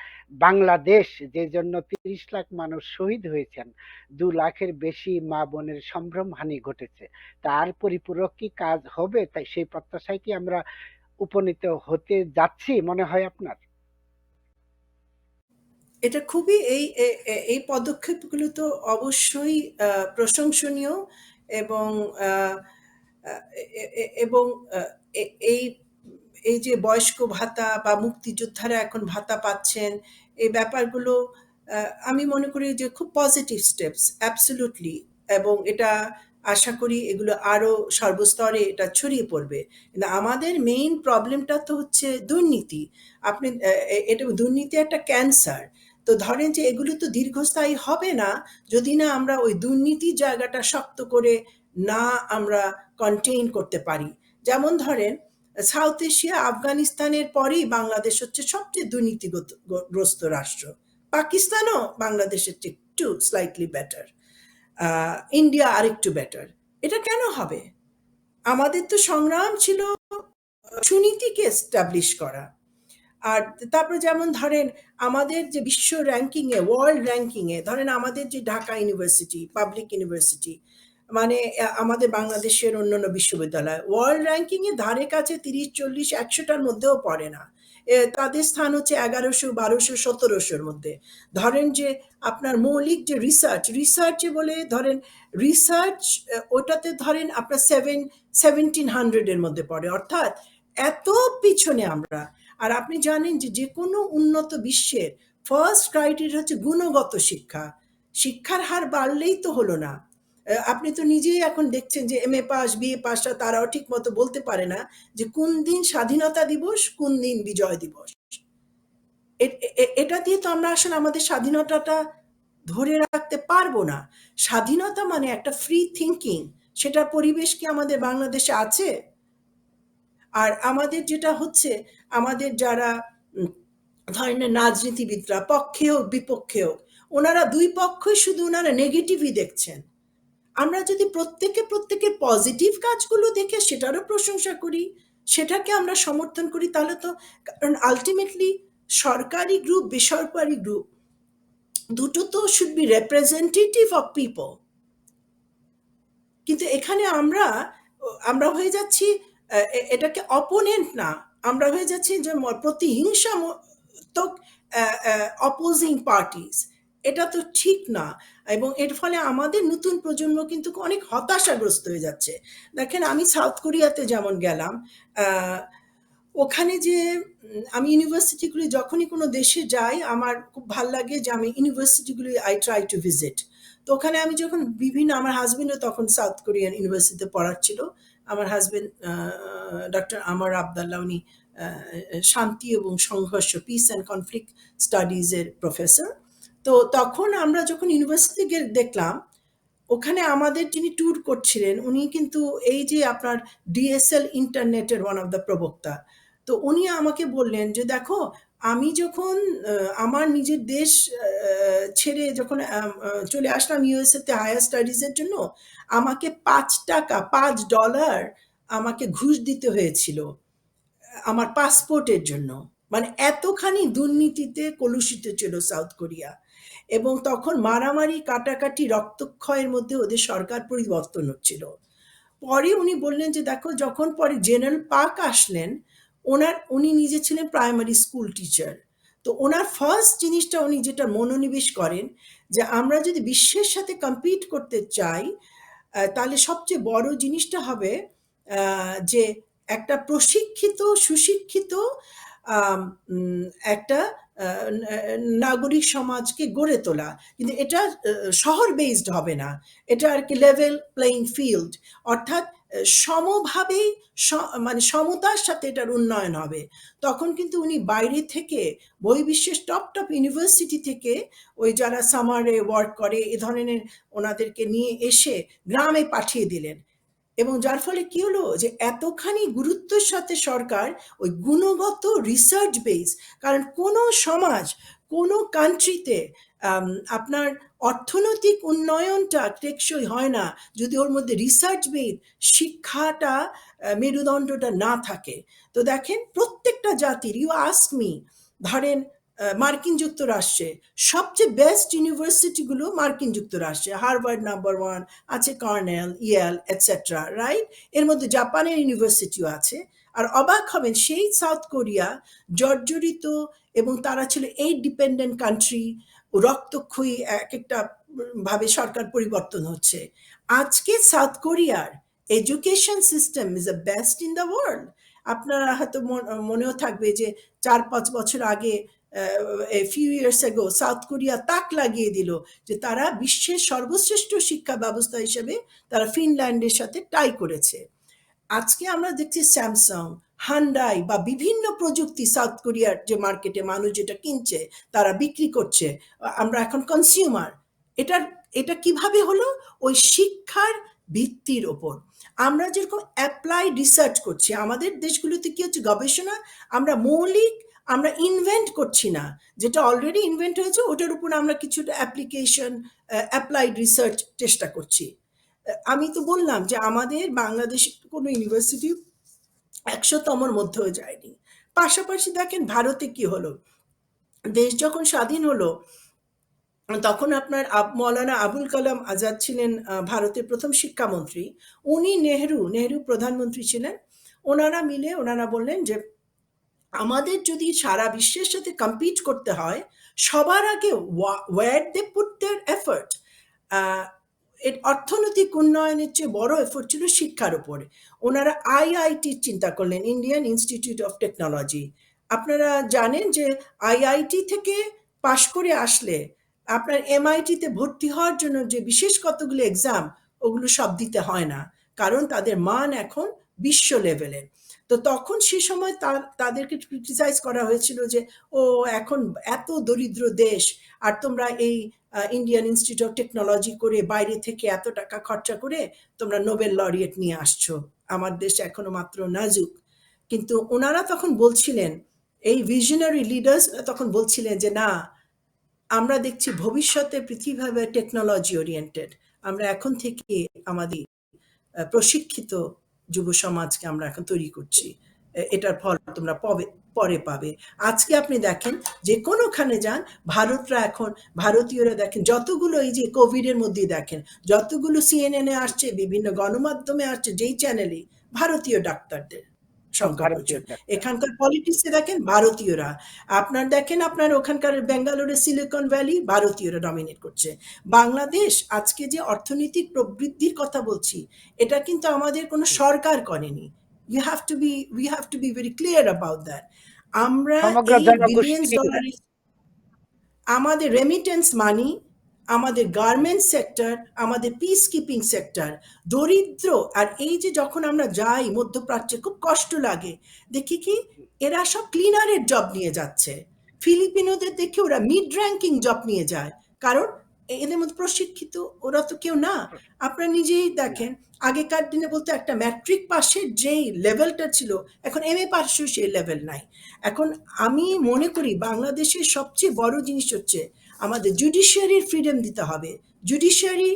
বাংলাদেশ, যে জন্য ৩০ লাখ মানুষ শহীদ হয়েছেন, ২ লাখের বেশি মা বোনের সম্ভ্রম হানি ঘটেছে, তার পরিপূরক কি কাজ হবে? তাই সেই প্রত্যাশায় কি আমরা উপনীত হতে যাচ্ছি মনে হয় আপনার? এটা খুবই এই পদক্ষেপগুলো তো অবশ্যই প্রশংসনীয়। এবং আহ, আহ, এবং এই এই যে বয়স্ক ভাতা বা মুক্তিযোদ্ধারা এখন ভাতা পাচ্ছেন, এই ব্যাপারগুলো আমি মনে করি যে খুব পজিটিভ স্টেপস, অ্যাবসলিউটলি। এবং এটা আশা করি এগুলো আরো সর্বস্তরে এটা ছড়িয়ে পড়বে। কিন্তু আমাদের মেইন প্রবলেমটা তো হচ্ছে দুর্নীতি। আপনি এটা দুর্নীতি একটা ক্যান্সার। তো ধরেন যে এগুলো তো দীর্ঘস্থায়ী হবে না যদি না আমরা ওই দুর্নীতির জায়গাটা শক্ত করে না আমরা কন্টেইন করতে পারি। যেমন ধরেন সাউথ এশিয়া, আফগানিস্তানের পরেই বাংলাদেশ হচ্ছে সবচেয়ে দুর্নীতিগ্রস্ত রাষ্ট্র। পাকিস্তানও বাংলাদেশের চেয়ে একটু স্লাইটলি বেটার, ইন্ডিয়া আরেকটু বেটার। এটা কেন হবে? আমাদের তো সংগ্রাম ছিল সুনীতিকে এস্টাবলিশ করা। আর তারপরে যেমন ধরেন আমাদের যে বিশ্ব র্যাঙ্কিং এ, ওয়ার্ল্ড র্যাঙ্কিং এ, ধরেন আমাদের যে ঢাকা ইউনিভার্সিটি, পাবলিক ইউনিভার্সিটি, মানে আমাদের বাংলাদেশের অন্যান্য বিশ্ববিদ্যালয় ওয়ার্ল্ড র্যাঙ্কিং এ ধারে কাছে ৩০, ৪০, ১০০টার মধ্যেও পড়ে না। তাদের স্থান হচ্ছে ১১০০, ১২০০, ১৭০০-র মধ্যে। ধরেন যে আপনার মৌলিক যে রিসার্চে বলে ধরেন, রিসার্চ ওটাতে ধরেন আপনার 1700-এর মধ্যে পড়ে। অর্থাৎ এত পিছনে আমরা। আর আপনি জানেন যে যে কোনো উন্নত বিশ্বের ফার্স্ট ক্রাইটেরিয়া হচ্ছে গুণগত শিক্ষা। শিক্ষার হার বাড়লেই তো হলো না। আপনি তো নিজেই এখন দেখছেন যে এমএ পাস, বিএ পাসরা তারাও ঠিক মতো বলতে পারে না যে কোন দিন স্বাধীনতা দিবস, কোন দিন বিজয় দিবস। এটা দিয়ে তো আমরা আসলে আমাদের স্বাধীনতাটা ধরে রাখতে পারবো না। স্বাধীনতা মানে একটা ফ্রি থিঙ্কিং, সেটার পরিবেশ কি আমাদের বাংলাদেশে আছে? আর আমাদের যেটা হচ্ছে, আমাদের যারা উম, ধরেন না রাজনীতিবিদরা, পক্ষে হোক বিপক্ষে হোক, ওনারা দুই পক্ষই শুধু ওনারা নেগেটিভই দেখছেন। আমরা যদি প্রত্যেকের পজিটিভ কাজগুলো দেখে সেটারও প্রশংসা করি, সেটাকে আমরা সমর্থন করি, তাহলে তো, কারণ আলটিমেটলি সরকারি গ্রুপ, বেসরকারি গ্রুপ, দুটো তো should be representative of people. কিন্তু এখানে আমরা আমরা হয়ে যাচ্ছি এটাকে অপোনেন্ট না, আমরা হয়ে যাচ্ছি যে প্রতিহিংসাত্মক অপোজিং পার্টিস। এটা তো ঠিক না। এবং এর ফলে আমাদের নতুন প্রজন্ম কিন্তু অনেক হতাশাগ্রস্ত হয়ে যাচ্ছে। দেখেন আমি সাউথ কোরিয়াতে যেমন গেলাম, আহ, ওখানে যে আমি ইউনিভার্সিটিগুলি যখনই কোনো দেশে যাই আমার খুব ভাল লাগে যে আমি ইউনিভার্সিটিগুলি আই ট্রাই টু ভিজিট। তো ওখানে আমি যখন বিভিন্ন, আমার হাজবেন্ডও তখন সাউথ কোরিয়ান ইউনিভার্সিটিতে পড়াচ্ছিল। আমার হাজবেন্ড ডক্টর আমার আবদাল্লাহ, উনি শান্তি এবং সংঘর্ষ, পিস অ্যান্ড কনফ্লিক্ট স্টাডিজের প্রফেসর। তো তখন আমরা যখন ইউনিভার্সিটি গিয়ে দেখলাম, ওখানে আমাদের যিনি ট্যুর করছিলেন উনি কিন্তু এই যে আপনার ডিএসএল ইন্টারনেটের ওয়ান অফ দ্য প্রবক্তা। তো উনি আমাকে বললেন যে, "দেখো, আমি যখন আমার নিজের দেশ ছেড়ে যখন চলে আসলাম ইউএসএ তে হায়ার স্টাডিজ এর জন্য, আমাকে ৳৫ $৫ আমাকে ঘুষ দিতে হয়েছিল আমার পাসপোর্টের জন্য।" মানে এতখানি দুর্নীতিতে কলুষিত ছিল সাউথ কোরিয়া। এবং তখন মারামারি, কাটাকাটি, রক্তক্ষয়ের মধ্যে ওদের সরকার পরিবর্তন হচ্ছিল। পরে উনি বললেন যে, দেখো, যখন পরে জেনারেল পার্ক আসলেন, উনি নিজে ছিলেন প্রাইমারি স্কুল টিচার। তো ওনার ফার্স্ট জিনিসটা উনি যেটা মনোনিবেশ করেন, যে আমরা যদি বিশ্বের সাথে কম্পিট করতে চাই, তাহলে সবচেয়ে বড় জিনিসটা হবে যে একটা প্রশিক্ষিত, সুশিক্ষিত আম উম একটা আ না নাগরিক সমাজকে গড়ে তোলা। কিন্তু এটা শহর বেসড হবে না। এটা আরকি লেভেল প্লেইং ফিল্ড। অর্থাৎ সমভাবেই স মানে সমতার সাথে এটার উন্নয়ন হবে। তখন কিন্তু উনি বাইরে থেকে বহির্বিশ্বের টপ ইউনিভার্সিটি থেকে ওই যারা সামারে ওয়ার্ক করে এ ধরনের ওনাদেরকে নিয়ে এসে গ্রামে পাঠিয়ে দিলেন। এবং যার ফলে কি হলো, যে এতখানি গুরুত্বের সাথে সরকার ওই গুণগত রিসার্চ বেস, কারণ কোনো সমাজ, কোনো কান্ট্রিতে আপনার অর্থনৈতিক উন্নয়নটা টেকসই হয় না যদি ওর মধ্যে রিসার্চ বেস, শিক্ষাটা, মেরুদণ্ডটা না থাকে। তো দেখেন, প্রত্যেকটা জাতির, ইউ আস্ক মি, ধরেন মার্কিন যুক্তরাষ্ট্রে সবচেয়ে বেস্ট ইউনিভার্সিটিগুলো মার্কিন যুক্তরাষ্ট্রে, হার্ভার্ড নাম্বার ওয়ান, আছে কর্নেল, ইয়েল, এটসেট্রা, রাইট? এর মধ্যে জাপানের ইউনিভার্সিটিও আছে। আর অবাক হবেন, সেই সাউথ কোরিয়া জর্জরিত, এবং তারা ছিল এই ডিপেন্ডেন্ট কান্ট্রি, রক্তক্ষয়ী এক একটা ভাবে সরকার পরিবর্তন হচ্ছে। আজকে সাউথ কোরিয়ার education system is the best in the world. আপনারা হয়তো মনেও থাকবে যে ৪-৫ বছর আগে, a few years ago, south Korea তাক লাগিয়ে দিল যে তারা বিশ্বের সর্বশ্রেষ্ঠ শিক্ষা ব্যবস্থা হিসেবে তারা ফিনল্যান্ডের সাথে টাই করেছে। আজকে আমরা দেখছি স্যামসাং, হান্ডাই বা বিভিন্ন প্রযুক্তি সাউথ কোরিয়ার যে মার্কেটে মানুষ যেটা কিনছে, তারা বিক্রি করছে। আমরা এখন কনজিউমার। এটার এটা কিভাবে হলো? ওই শিক্ষার ভিত্তির ওপর। আমরা যেরকম অ্যাপ্লাইড রিসার্চ করছি, আমাদের দেশগুলোতে কি হচ্ছে, গবেষণা আমরা মৌলিক, আমরা ইনভেন্ট করছি না। যেটা অলরেডি ইনভেন্ট হয়েছে ওটার উপর আমরা কিছুটা অ্যাপ্লিকেশন, অ্যাপ্লাইড রিসার্চ চেষ্টা করছি। আমি তো বললাম যে আমাদের বাংলাদেশে কোনো ইউনিভার্সিটি ১০০তমর মধ্যেও যায়নি। পাশাপাশি দেখেন ভারতে কি হলো? দেশ যখন স্বাধীন হলো, তখন আপনার মৌলানা আবুল কালাম আজাদ ছিলেন ভারতের ১ম শিক্ষামন্ত্রী। উনি নেহেরু প্রধানমন্ত্রী ছিলেন। ওনারা বললেন যে, "আমাদের যদি সারা বিশ্বের সাথে কম্পিট করতে হয়, সবার আগে where they put their effort, আ এর অর্থনৈতিক উন্নয়নের চেয়ে বড় এফোর্ট ছিল শিক্ষার উপরে।" ওনারা আইআইটির চিন্তা করলেন, ইন্ডিয়ান ইনস্টিটিউট অফ টেকনোলজি। আপনারা জানেন যে আইআইটি থেকে পাশ করে আসলে আপনার এমআইটিতে ভর্তি হওয়ার জন্য যে বিশেষ কতগুলো এক্সাম, ওগুলো সব দিতে হয় না। কারণ তাদের মান এখন বিশ্ব লেভেলের। তো তখন সে সময় তাদেরকে ক্রিটিসাইজ করা হয়েছিল যে, "ও, এখন এত দরিদ্র দেশ, আর তোমরা এই ইন্ডিয়ান ইনস্টিটিউট অফ টেকনোলজি করে বাইরে থেকে এত টাকা খরচা করে তোমরা নোবেল লরিয়েট নিয়ে আসছো। আমার দেশ এখনো মাত্র নাজুক।" কিন্তু ওনারা তখন বলছিলেন, এই ভিশনারি লিডার্স তখন বলছিলেন যে, "না, আমরা দেখছি ভবিষ্যতে পৃথিবী হবে টেকনোলজি ওরিয়েন্টেড। আমরা এখন থেকে আমাদের প্রশিক্ষিত যুব সমাজকে আমরা এখন তৈরি করছি। এটার ফল তোমরা পরে পাবে।" আজকে আপনি দেখেন, যে কোনোখানে যান, ভারতীয়রা দেখেন যতগুলো, এই যে কোভিড এর মধ্যেই দেখেন, যতগুলো সিএনএন এ আসছে, বিভিন্ন গণমাধ্যমে আসছে, যেই চ্যানেলেই, ভারতীয় ডাক্তারদের সব সংখ্যা ভারতীয় প্রচুর। ডাক্তার। এখানকার পলিটিক্সে দেখেন ভারতীয়রা। আপনার দেখেন, আপনার ওখানকার বেঙ্গালুরু, সিলিকন ভ্যালি, ভারতীয়রা ডমিনেট করছে। বাংলাদেশ আজকে যে অর্থনৈতিক প্রবৃদ্ধির কথা বলছি, এটা কিন্তু আমাদের কোনো সরকার করেনি। We have to be very clear about that. আমরা সমগ্র এই বিলিয়ন্স জনগোষ্ঠী। ডলারের, আমাদের রেমিটেন্স মানি, আমাদের গার্মেন্টস সেক্টর, আমাদের পিস কিপিং সেক্টর, দরিদ্র। আর এই যে যখন আমরা যাই মধ্যপ্রাচ্যে, খুব কষ্ট লাগে, দেখি কি, এরা সব ক্লিনারের জব নিয়ে যাচ্ছে, ফিলিপিনোদের দেখে ওরা মিড র্যাঙ্কিং জব নিয়ে যায়, কারণ এদের মধ্যে প্রশিক্ষিত ওরা তো কেউ না। আপনারা নিজেই না, দেখেন, আগেকার দিনে বলতে একটা ম্যাট্রিক পাসের যেই লেভেলটা ছিল, এখন এমএ পাশেও সেই লেভেল নাই। এখন আমি মনে করি বাংলাদেশের সবচেয়ে বড় জিনিস হচ্ছে আমাদের জুডিশিয়ারির ফ্রিডম দিতে হবে। Judiciary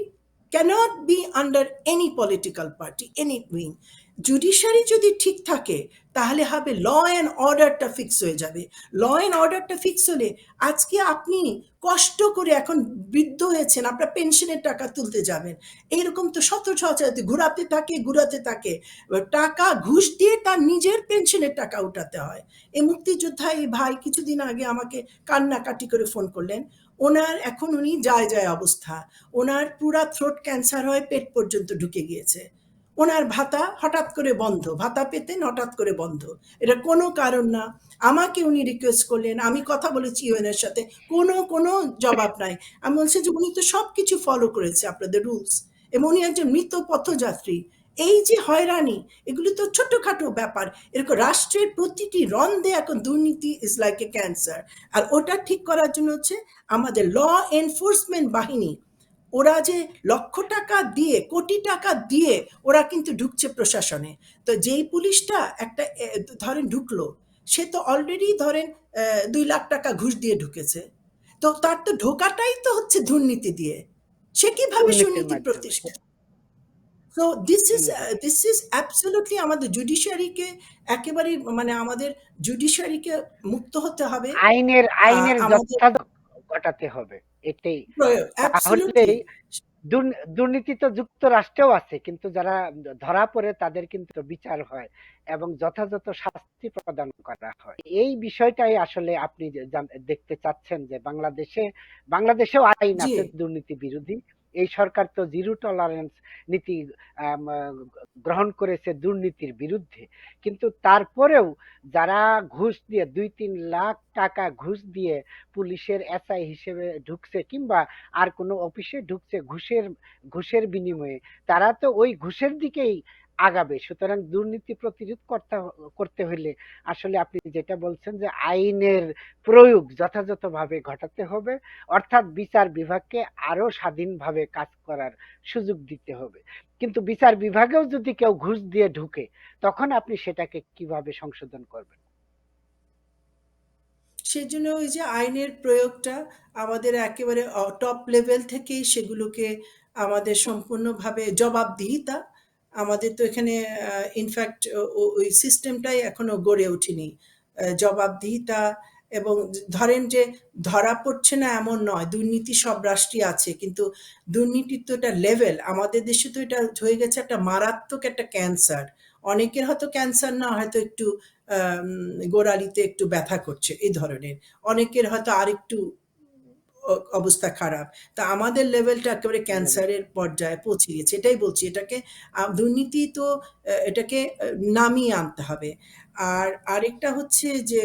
cannot be under any political party, any wing. Judiciary যদি ঠিক থাকে তাহলে হবে ল অ্যান্ড অর্ডারটা ফিক্স হয়ে যাবে। ল অ্যান্ড অর্ডারটা ফিক্স হলে আজকে আপনি কষ্ট করে এখন বৃদ্ধ হয়েছেন, আপনার পেনশনের টাকা তুলতে যাবেন, এইরকম তো শত শত ঘুরাতে থাকে ঘুরাতে থাকে, টাকা ঘুষ দিয়ে তার নিজের পেনশনের টাকা উঠাতে হয়। এই মুক্তিযোদ্ধা এই ভাই কিছুদিন আগে আমাকে কান্নাকাটি করে ফোন করলেন। ওনার এখন উনি যায় যায় অবস্থা, ওনার পুরা থ্রোট ক্যান্সার হয়ে পেট পর্যন্ত ঢুকে গিয়েছে। ওনার ভাতা হঠাৎ করে বন্ধ, ভাতা পেতেন হঠাৎ করে বন্ধ, এটা কোনো কারণ না। আমাকে উনি রিকোয়েস্ট করলেন, আমি কথা বলেছি ইউএনের সাথে, কোনো কোনো জবাব নাই। আমি বলছি যে উনি তো সব কিছু ফলো করেছে আপনাদের রুলস, এবং উনি একজন মৃত পথযাত্রী। এই যে হয়রানি, এগুলি তো ছোটখাটো ব্যাপার। এরকম রাষ্ট্রের প্রতিটি রন্ধে এখন দুর্নীতি ইজ লাইক এ ক্যান্সার। আর ওটা ঠিক করার জন্য হচ্ছে আমাদের ল এনফোর্সমেন্ট বাহিনী, ওরা যে লক্ষ টাকা দিয়ে কোটি টাকা দিয়ে ওরা কিন্তু ঢুকছে প্রশাসনে। তো যেই পুলিশটা একটা ধরেন ঢুকলো, সে তো অলরেডি ধরেন 2 লাখ টাকা ঘুষ দিয়ে ঢুকেছে। তো তার তো ঢোকাটাই তো হচ্ছে দুর্নীতি দিয়ে, সে কিভাবে দুর্নীতির সুনীতি মাধ্যমে। প্রতিষ্ঠা। So this is hmm, this is absolutely আমাদের জুডিশিয়ারিকে একেবারে মানে আমাদের জুডিশিয়ারিকে মুক্ত হতে হবে। আইনের আমাদের যথাযথ ঘটাতে হবে, এটাই। প্রয়োগ অ্যাবসলিউটলি। তাহলেই দুর্নীতি তো যুক্তরাষ্ট্রেও আছে, কিন্তু যারা ধরা পড়ে তাদের কিন্তু বিচার হয় এবং যথাযথ শাস্তি প্রদান করা হয়। এই বিষয়টাই আসলে আপনি যে দেখতে চাচ্ছেন যে বাংলাদেশেও আইন জি। আছে দুর্নীতি বিরোধী। এই সরকার তো জিরো টলারেন্স নীতি আম, আহ, গ্রহণ করেছে দুর্নীতির বিরুদ্ধে, কিন্তু তারপরেও যারা ঘুষ দিয়ে 2-3 লাখ টাকা ঘুষ দিয়ে পুলিশের এসআই হিসেবে ঢুকছে কিংবা আর কোনো অফিসে ঢুকছে ঘুষের বিনিময়ে, তারা তো ওই ঘুষের দিকেই আগাবে। সুতরাং দুর্নীতি প্রতিরোধ করতে হলে আসলে আপনি যেটা বলছেন যে আইনের প্রয়োগ যথাযথভাবে ঘটাতে হবে, অর্থাৎ বিচার বিভাগকে আরো স্বাধীনভাবে কাজ করার সুযোগ দিতে হবে। কিন্তু বিচার বিভাগেও যদি কেউ ঘুষ দিয়ে ঢুকে, তখন আপনি সেটাকে কিভাবে সংশোধন করবেন? সেজন্য ওই যে আইনের প্রয়োগটা আমাদের একেবারে টপ লেভেল থেকেই সেগুলোকে আমাদের সম্পূর্ণভাবে জবাবদিহিতা, আমাদের তো এখানে ইনফ্যাক্ট ওই সিস্টেমটাই এখনো গড়ে ওঠেনি। জবাবদিহিতা, এবং ধরেন যে ধরা পড়ছে না এমন নয়, দুর্নীতি সব রাষ্ট্রই আছে, কিন্তু দুর্নীতির তো এটা লেভেল, আমাদের দেশে তো এটা হয়ে গেছে একটা মারাত্মক একটা ক্যান্সার। অনেকের হয়তো ক্যান্সার না, হয়তো একটু গোড়ালিতে একটু ব্যথা করছে এই ধরনের, অনেকের হয়তো আরেকটু অবস্থা খারাপ। তা আমাদের লেভেলটা একেবারে ক্যান্সারের পর্যায়ে পৌঁছে গেছে, এটাই বলছি। এটাকে দুর্নীতি তো এটাকে নামিয়ে আনতে হবে। আর আরেকটা হচ্ছে যে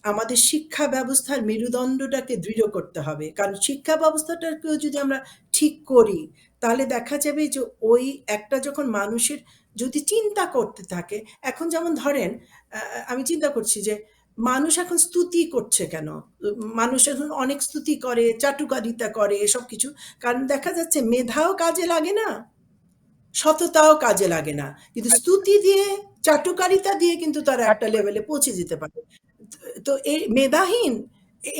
আমাদের শিক্ষা ব্যবস্থার মেরুদণ্ডটাকে দৃঢ় করতে হবে, কারণ শিক্ষা ব্যবস্থাটাকেও যদি আমরা ঠিক করি তাহলে দেখা যাবে যে ওই একটা যখন মানুষের যদি চিন্তা করতে থাকে, এখন যেমন ধরেন আমি চিন্তা করছি যে মানুষ এখন স্তুতি করছে কেন, মানুষ এখন অনেক স্তুতি করে, চাটুকারিতা করে, এসব কিছু কারণ দেখা যাচ্ছে মেধাও কাজে লাগে না, সততাও কাজে লাগে না, কিন্তু আচ্ছা, স্তুতি দিয়ে চাটুকারিতা দিয়ে কিন্তু তারা একটা চাটুকার লেভেলে পৌঁছে যেতে পারে। তো এই মেধাহীন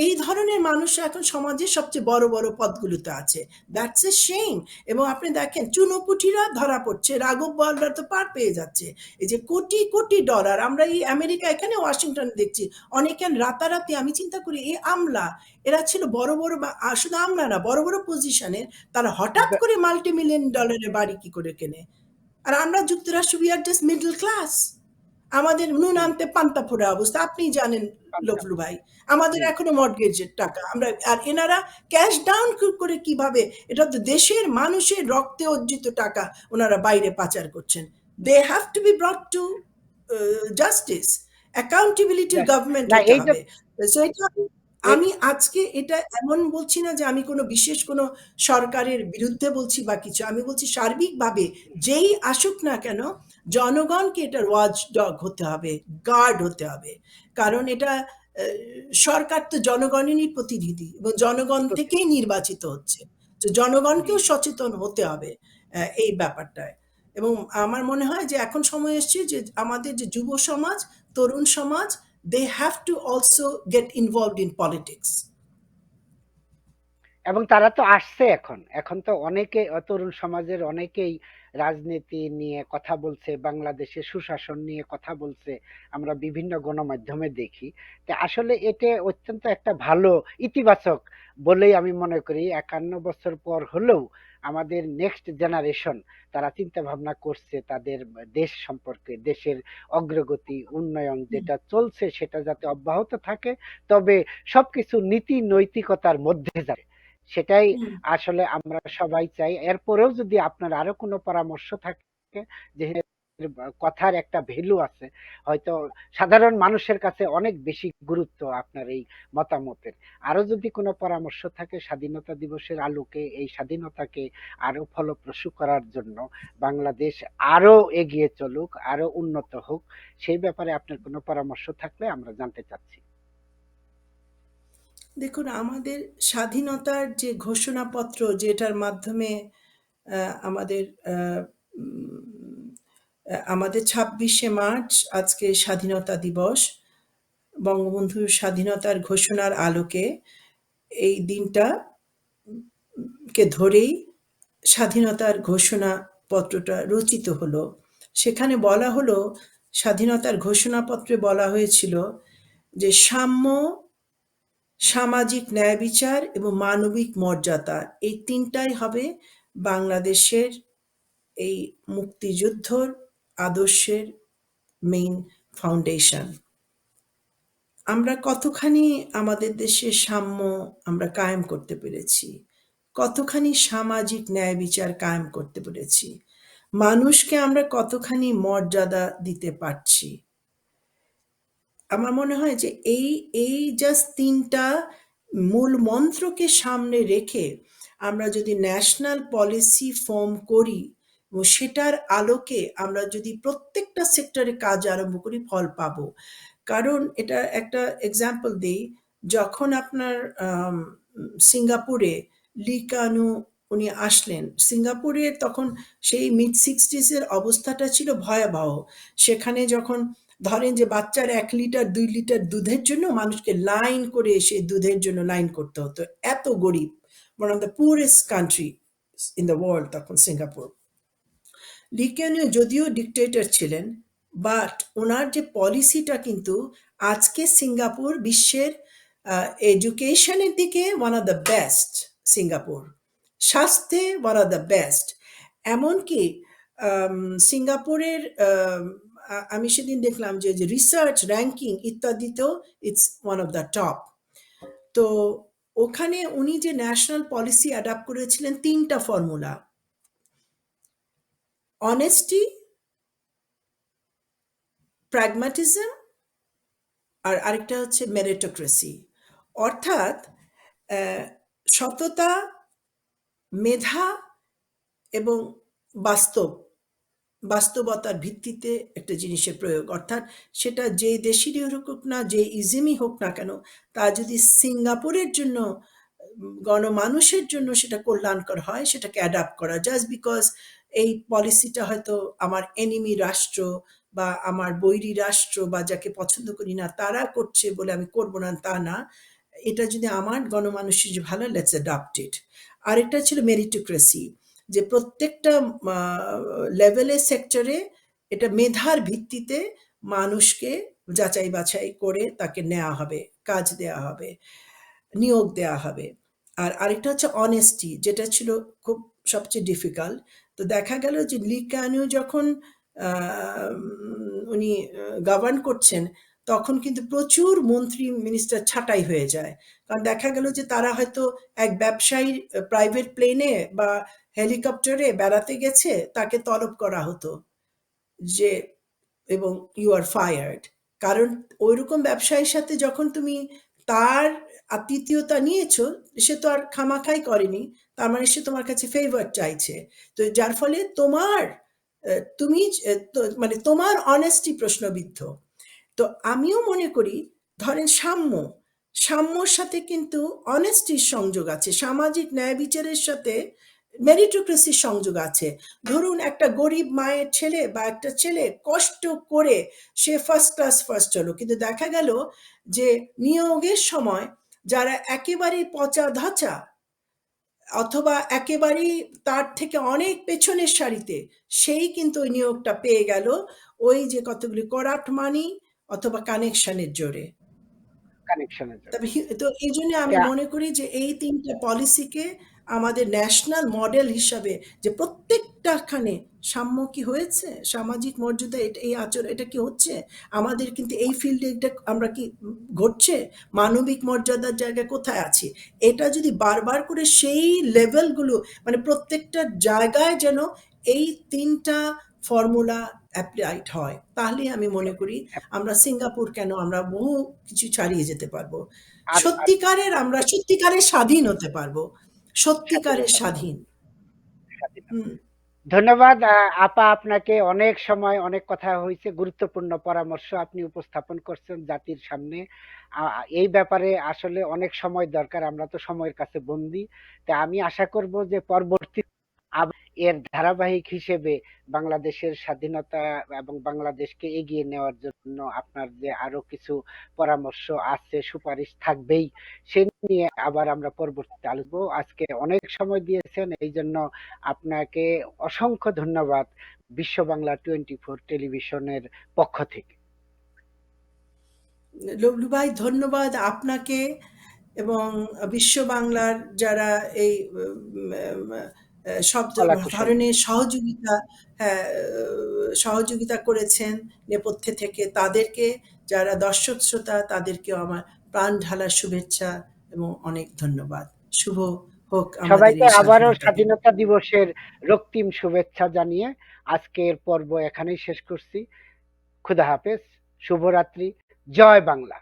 এই ধরনের মানুষরা এখন সমাজের সবচেয়ে বড় বড় পদগুলোতে আছে। That's a shame. এবং আপনি দেখেন চুনোপুটিরা ধরা পড়ছে, রাঘব বোয়ালরা তো পার পেয়ে যাচ্ছে। এই যে কোটি কোটি ডলার আমরা এই আমেরিকা এখানে ওয়াশিংটনে দেখছি, অনেকে রাতারাতি, আমি চিন্তা করি এই আমলা, এরা ছিল বড় বড় শুধু আমলা না, বড় বড় পজিশনের, তারা হঠাৎ করে মাল্টি মিলিয়ন ডলারের বাড়ি কি করে কেনে। আর আমরা যুক্তরাষ্ট্র we are just middle class, আমাদের নুন আনতে পান্তা ফোড়া অবস্থা, আপনি জানেন লফলু ভাই। আমাদের জি, এখনো মর্টগেজের টাকা আমরা, আর এনারা ক্যাশ ডাউন করে কিভাবে, এটা তো দেশের মানুষের রক্তে অর্জিত টাকা ওনারা বাইরে পাচার করছেন। They have to be brought to justice, অ্যাকাউন্টেবিলিটির জাস্ট গভর্নমেন্ট না হতে এই যে হবে। সো এটা আমি আজকে এটা এমন বলছি না যে আমি কোনো বিশেষ কোনো সরকারের বিরুদ্ধে বলছি বা কিছু, আমি বলছি সার্বিকভাবে যেই আসুক না কেন জনগণকে এটার ওয়াচ ডগ হতে হবে, গার্ড হতে হবে। কারণ এটা সরকার তো জনগণেরই প্রতিনিধি এবং জনগণ থেকেই নির্বাচিত হচ্ছে। তো জনগণকেও সচেতন হতে হবে এই ব্যাপারটায়। এবং আমার মনে হয় যে এখন সময় এসছে যে আমাদের যে যুব সমাজ, তরুণ সমাজ, they have to also get involved in politics. এবং তারা তো আসছে এখন। এখন তো অনেকে তরুণ সমাজের অনেকেই রাজনীতি নিয়ে কথা বলছে, বাংলাদেশের সুশাসন নিয়ে কথা বলছে। আমরা বিভিন্ন গণমাধ্যমে দেখি। তো আসলে এটা অত্যন্ত একটা ভালো ইতিবাচক বলেই আমি মনে করি। ৫১ বছর পর হলেও আমাদের নেক্সট জেনারেশন তারা চিন্তা ভাবনা করছে তাদের দেশ সম্পর্কে, দেশের অগ্রগতি, উন্নয়ন হুম, যেটা চলছে সেটা যাতে অব্যাহত থাকে। তবে সবকিছু নীতি নৈতিকতার মধ্যে যায়। সেটাই হুম। আসলে আমরা সবাই চাই। এরপরেও যদি আপনার আরো কোনো পরামর্শ থাকে, যেহেতু কথার একটা ভ্যালু আছে, হয়তো সাধারণ মানুষের কাছে অনেক বেশি গুরুত্ব আপনার এই মতামতের। আরো যদি কোনো পরামর্শ থাকে স্বাধীনতা দিবসের আলোকে এই স্বাধীনতাকে আরো ফলপ্রসূ করার জন্য, বাংলাদেশ আরো এগিয়ে চলুক, আরো উন্নত হোক, সেই ব্যাপারে আপনার কোনো পরামর্শ থাকলে আমরা জানতে চাচ্ছি। দেখুন, আমাদের স্বাধীনতার যে ঘোষণাপত্র যেটার মাধ্যমে আমাদের আমাদের ২৬শে মার্চ আজকে স্বাধীনতা দিবস, বঙ্গবন্ধুর স্বাধীনতার ঘোষণার আলোকে এই দিনটা কে ধরেই স্বাধীনতার ঘোষণাপত্রটা রচিত হলো। সেখানে বলা হলো, স্বাধীনতার ঘোষণাপত্রে বলা হয়েছিল যে সাম্য, সামাজিক ন্যায় বিচার এবং মানবিক মর্যাদা, এই তিনটাই হবে বাংলাদেশের এই মুক্তিযুদ্ধর আদর্শের মেইন ফাউন্ডেশন। আমরা কতখানি আমাদের দেশে সাম্য আমরা কায়েম করতে পেরেছি, কতখানি সামাজিক ন্যায় বিচার কায়েম করতে পেরেছি, মানুষকে আমরা কতখানি মর্যাদা দিতে পারছি। আমার মনে হয় যে এই এই জাস্ট তিনটা মূল মন্ত্রকে সামনে রেখে আমরা যদি ন্যাশনাল পলিসি ফর্ম করি এবং সেটার আলোকে আমরা যদি প্রত্যেকটা সেক্টরে কাজ আরম্ভ করি, ফল পাবো। কারণ এটা একটা এক্সাম্পল দিই, যখন আপনার সিঙ্গাপুরে লি কানু উনি আসলেন, সিঙ্গাপুরে তখন সেই মিড 60s এর অবস্থাটা ছিল ভয়াবহ। সেখানে যখন ধরেন যে বাচ্চার ১ লিটার ২ লিটার দুধের জন্য মানুষকে লাইন করে এসে দুধের জন্য লাইন করতে হতো, এত গরিব, one of the poorest country in the world তখন সিঙ্গাপুর। লি কুয়ান ইউ যদিও ডিক্টেটর ছিলেন, বাট ওনার যে পলিসিটা কিন্তু আজকে সিঙ্গাপুর বিশ্বের এডুকেশনের দিকে one of the best. Singapore স্বাস্থ্যে ওয়ান অফ দ্য বেস্ট। এমনকি আম, সিঙ্গাপুরের আমি সেদিন দেখলাম যে রিসার্চ র্যাঙ্কিং ইত্যাদিতেও it's one of the top. তো ওখানে উনি যে ন্যাশনাল পলিসি অ্যাডাপ্ট করেছিলেন তিনটা ফর্মুলা: অনেস্টি, প্র্যাগম্যাটিজম, আর আরেকটা হচ্ছে মেরিটোক্রেসি। অর্থাৎ আহ, সততা, মেধা এবং বাস্তব বাস্তবতার ভিত্তিতে একটা জিনিসের প্রয়োগ। অর্থাৎ সেটা যে দেশেরই হোক না, যে ইজিমই হোক না কেন, তা যদি সিঙ্গাপুরের জন্য গণমানুষের জন্য সেটা কল্যাণকর হয়, সেটাকে অ্যাডাপ্ট করা, জাস্ট বিকজ এই পলিসিটা হয়তো আমার এনিমি রাষ্ট্র বা আমার বৈরী রাষ্ট্র বা যাকে পছন্দ করি না তারা করছে বলে আমি করব না, তা না। এটা যদি আমার গণমানুষের যে ভালো, লেটস অ্যাডাপ্ট ইট। আরেকটা ছিল মেরিটোক্রেসি, যে প্রত্যেকটা লেভেলে সেক্টরে এটা মেধার ভিত্তিতে মানুষকে যাচাই বাছাই করে তাকে নেওয়া হবে, কাজ দেওয়া হবে, নিয়োগ দেওয়া হবে। আর আরেকটা হচ্ছে অনেস্টি, যেটা ছিল খুব সবচেয়ে ডিফিকাল্ট। তো দেখা গেল যে লি কানু যখন উনি গভর্ন করছেন, তখন কিন্তু প্রচুর মন্ত্রী মিনিস্টার ছাঁটাই হয়ে যায়। কারণ দেখা গেল যে তারা হয়তো এক ব্যবসায়ীর প্রাইভেট প্লেনে বা হেলিকপ্টারে বেড়াতে গেছে, তাকে তলব করা হতো যে, এবং ইউ আর ফায়ার্ড। কারণ ওইরকম ব্যবসায়ীর সাথে যখন তুমি তার আতিথেয়তা নিয়েছো, সে তো আর খামাখাই করেনি, তার মানে সে তোমার কাছে ফেভার চাইছে। তো যার ফলে তোমার তুমি মানে তোমার অনেস্টি প্রশ্নবিদ্ধ। তো আমিও মনে করি ধরেন সাম্যর সাথে কিন্তু অনেস্টির সংযোগ আছে, সামাজিক ন্যায় বিচারের সাথে মেরিটোক্রেসির সংযোগ আছে। ধরুন একটা গরিব মায়ের ছেলে বা একটা ছেলে কষ্ট করে সে ফার্স্ট ক্লাস ফার্স্ট হলো, কিন্তু দেখা গেল যে নিয়োগের সময় যারা একেবারেই পচা ধাঁচা অথবা একেবারেই তার থেকে অনেক পেছনের সারিতে, সেই কিন্তু ওই নিয়োগটা পেয়ে গেল ওই যে কতগুলি করাপ্ট মানি অথবা কানেকশনের জোরে। কানেকশনের জন্য। তবে তো এই জন্য আমি তা মনে করি যে এই তিনটা পলিসিকে আমাদের ন্যাশনাল মডেল হিসাবে, যে প্রত্যেকটাখানে সাম্য কি হয়েছে, সামাজিক মর্যাদা, এই আচরণ এটা কি হচ্ছে আমাদের, কিন্তু এই ফিল্ডে এটা আমরা কি ঘটছে, মানবিক মর্যাদার জায়গায় কোথায় আছি, এটা যদি বারবার করে সেই লেভেলগুলো, মানে প্রত্যেকটা জায়গায় যেন এই তিনটা ফর্মুলা অ্যাপ্লাইড হয়, তাহলে আমি মনে করি আমরা সিঙ্গাপুর কেন, আমরা বহু কিছু ছাড়িয়ে যেতে পারবো। আর আমরা সত্যিকারের স্বাধীন হতে পারবো, সত্যিকারের স্বাধীনতা পাবো, স্বাধীন। স্বাধীনতা। হুম। ধন্যবাদ আপা, আপনাকে অনেক সময় অনেক কথা হয়েছে, গুরুত্বপূর্ণ পরামর্শ আপনি উপস্থাপন করছেন জাতির সামনে। এই ব্যাপারে আসলে অনেক সময় দরকার, আমরা তো সময়ের কাছে বন্দী। তা আমি আশা করব যে পরবর্তী এর ধারাবাহিক হিসেবে বাংলাদেশের স্বাধীনতা এবং বাংলাদেশকে এগিয়ে নেওয়ার জন্য আপনার যে আরো কিছু পরামর্শ আছে, সুপারিশ থাকবেই, সে নিয়ে আবার আমরা পরবর্তীতে আলোচনা করব। আজকে অনেক সময় দিয়েছেন, এই জন্য আপনাকে অসংখ্য ধন্যবাদ বিশ্ব বাংলা 24 টেলিভিশনের পক্ষ থেকে। লবলু ভাই, ধন্যবাদ আপনাকে এবং বিশ্ব বাংলার যারা এই সব কলা কুশলী, ধরনের সহযোগিতা, হ্যাঁ, সহযোগিতা করেছেন নেপথ্যে থেকে, তাদেরকে, যারা দর্শক শ্রোতা তাদেরকেও আমার প্রাণ ঢালার শুভেচ্ছা এবং অনেক ধন্যবাদ। শুভ হোক আমাদের সবাইকে এই আবারও স্বাধীনতা দিবস। স্বাধীনতা দিবসের রক্তিম শুভেচ্ছা জানিয়ে আজকের পর্ব এখানেই শেষ করছি। খুদা হাফেজ, শুভরাত্রি, জয় বাংলা।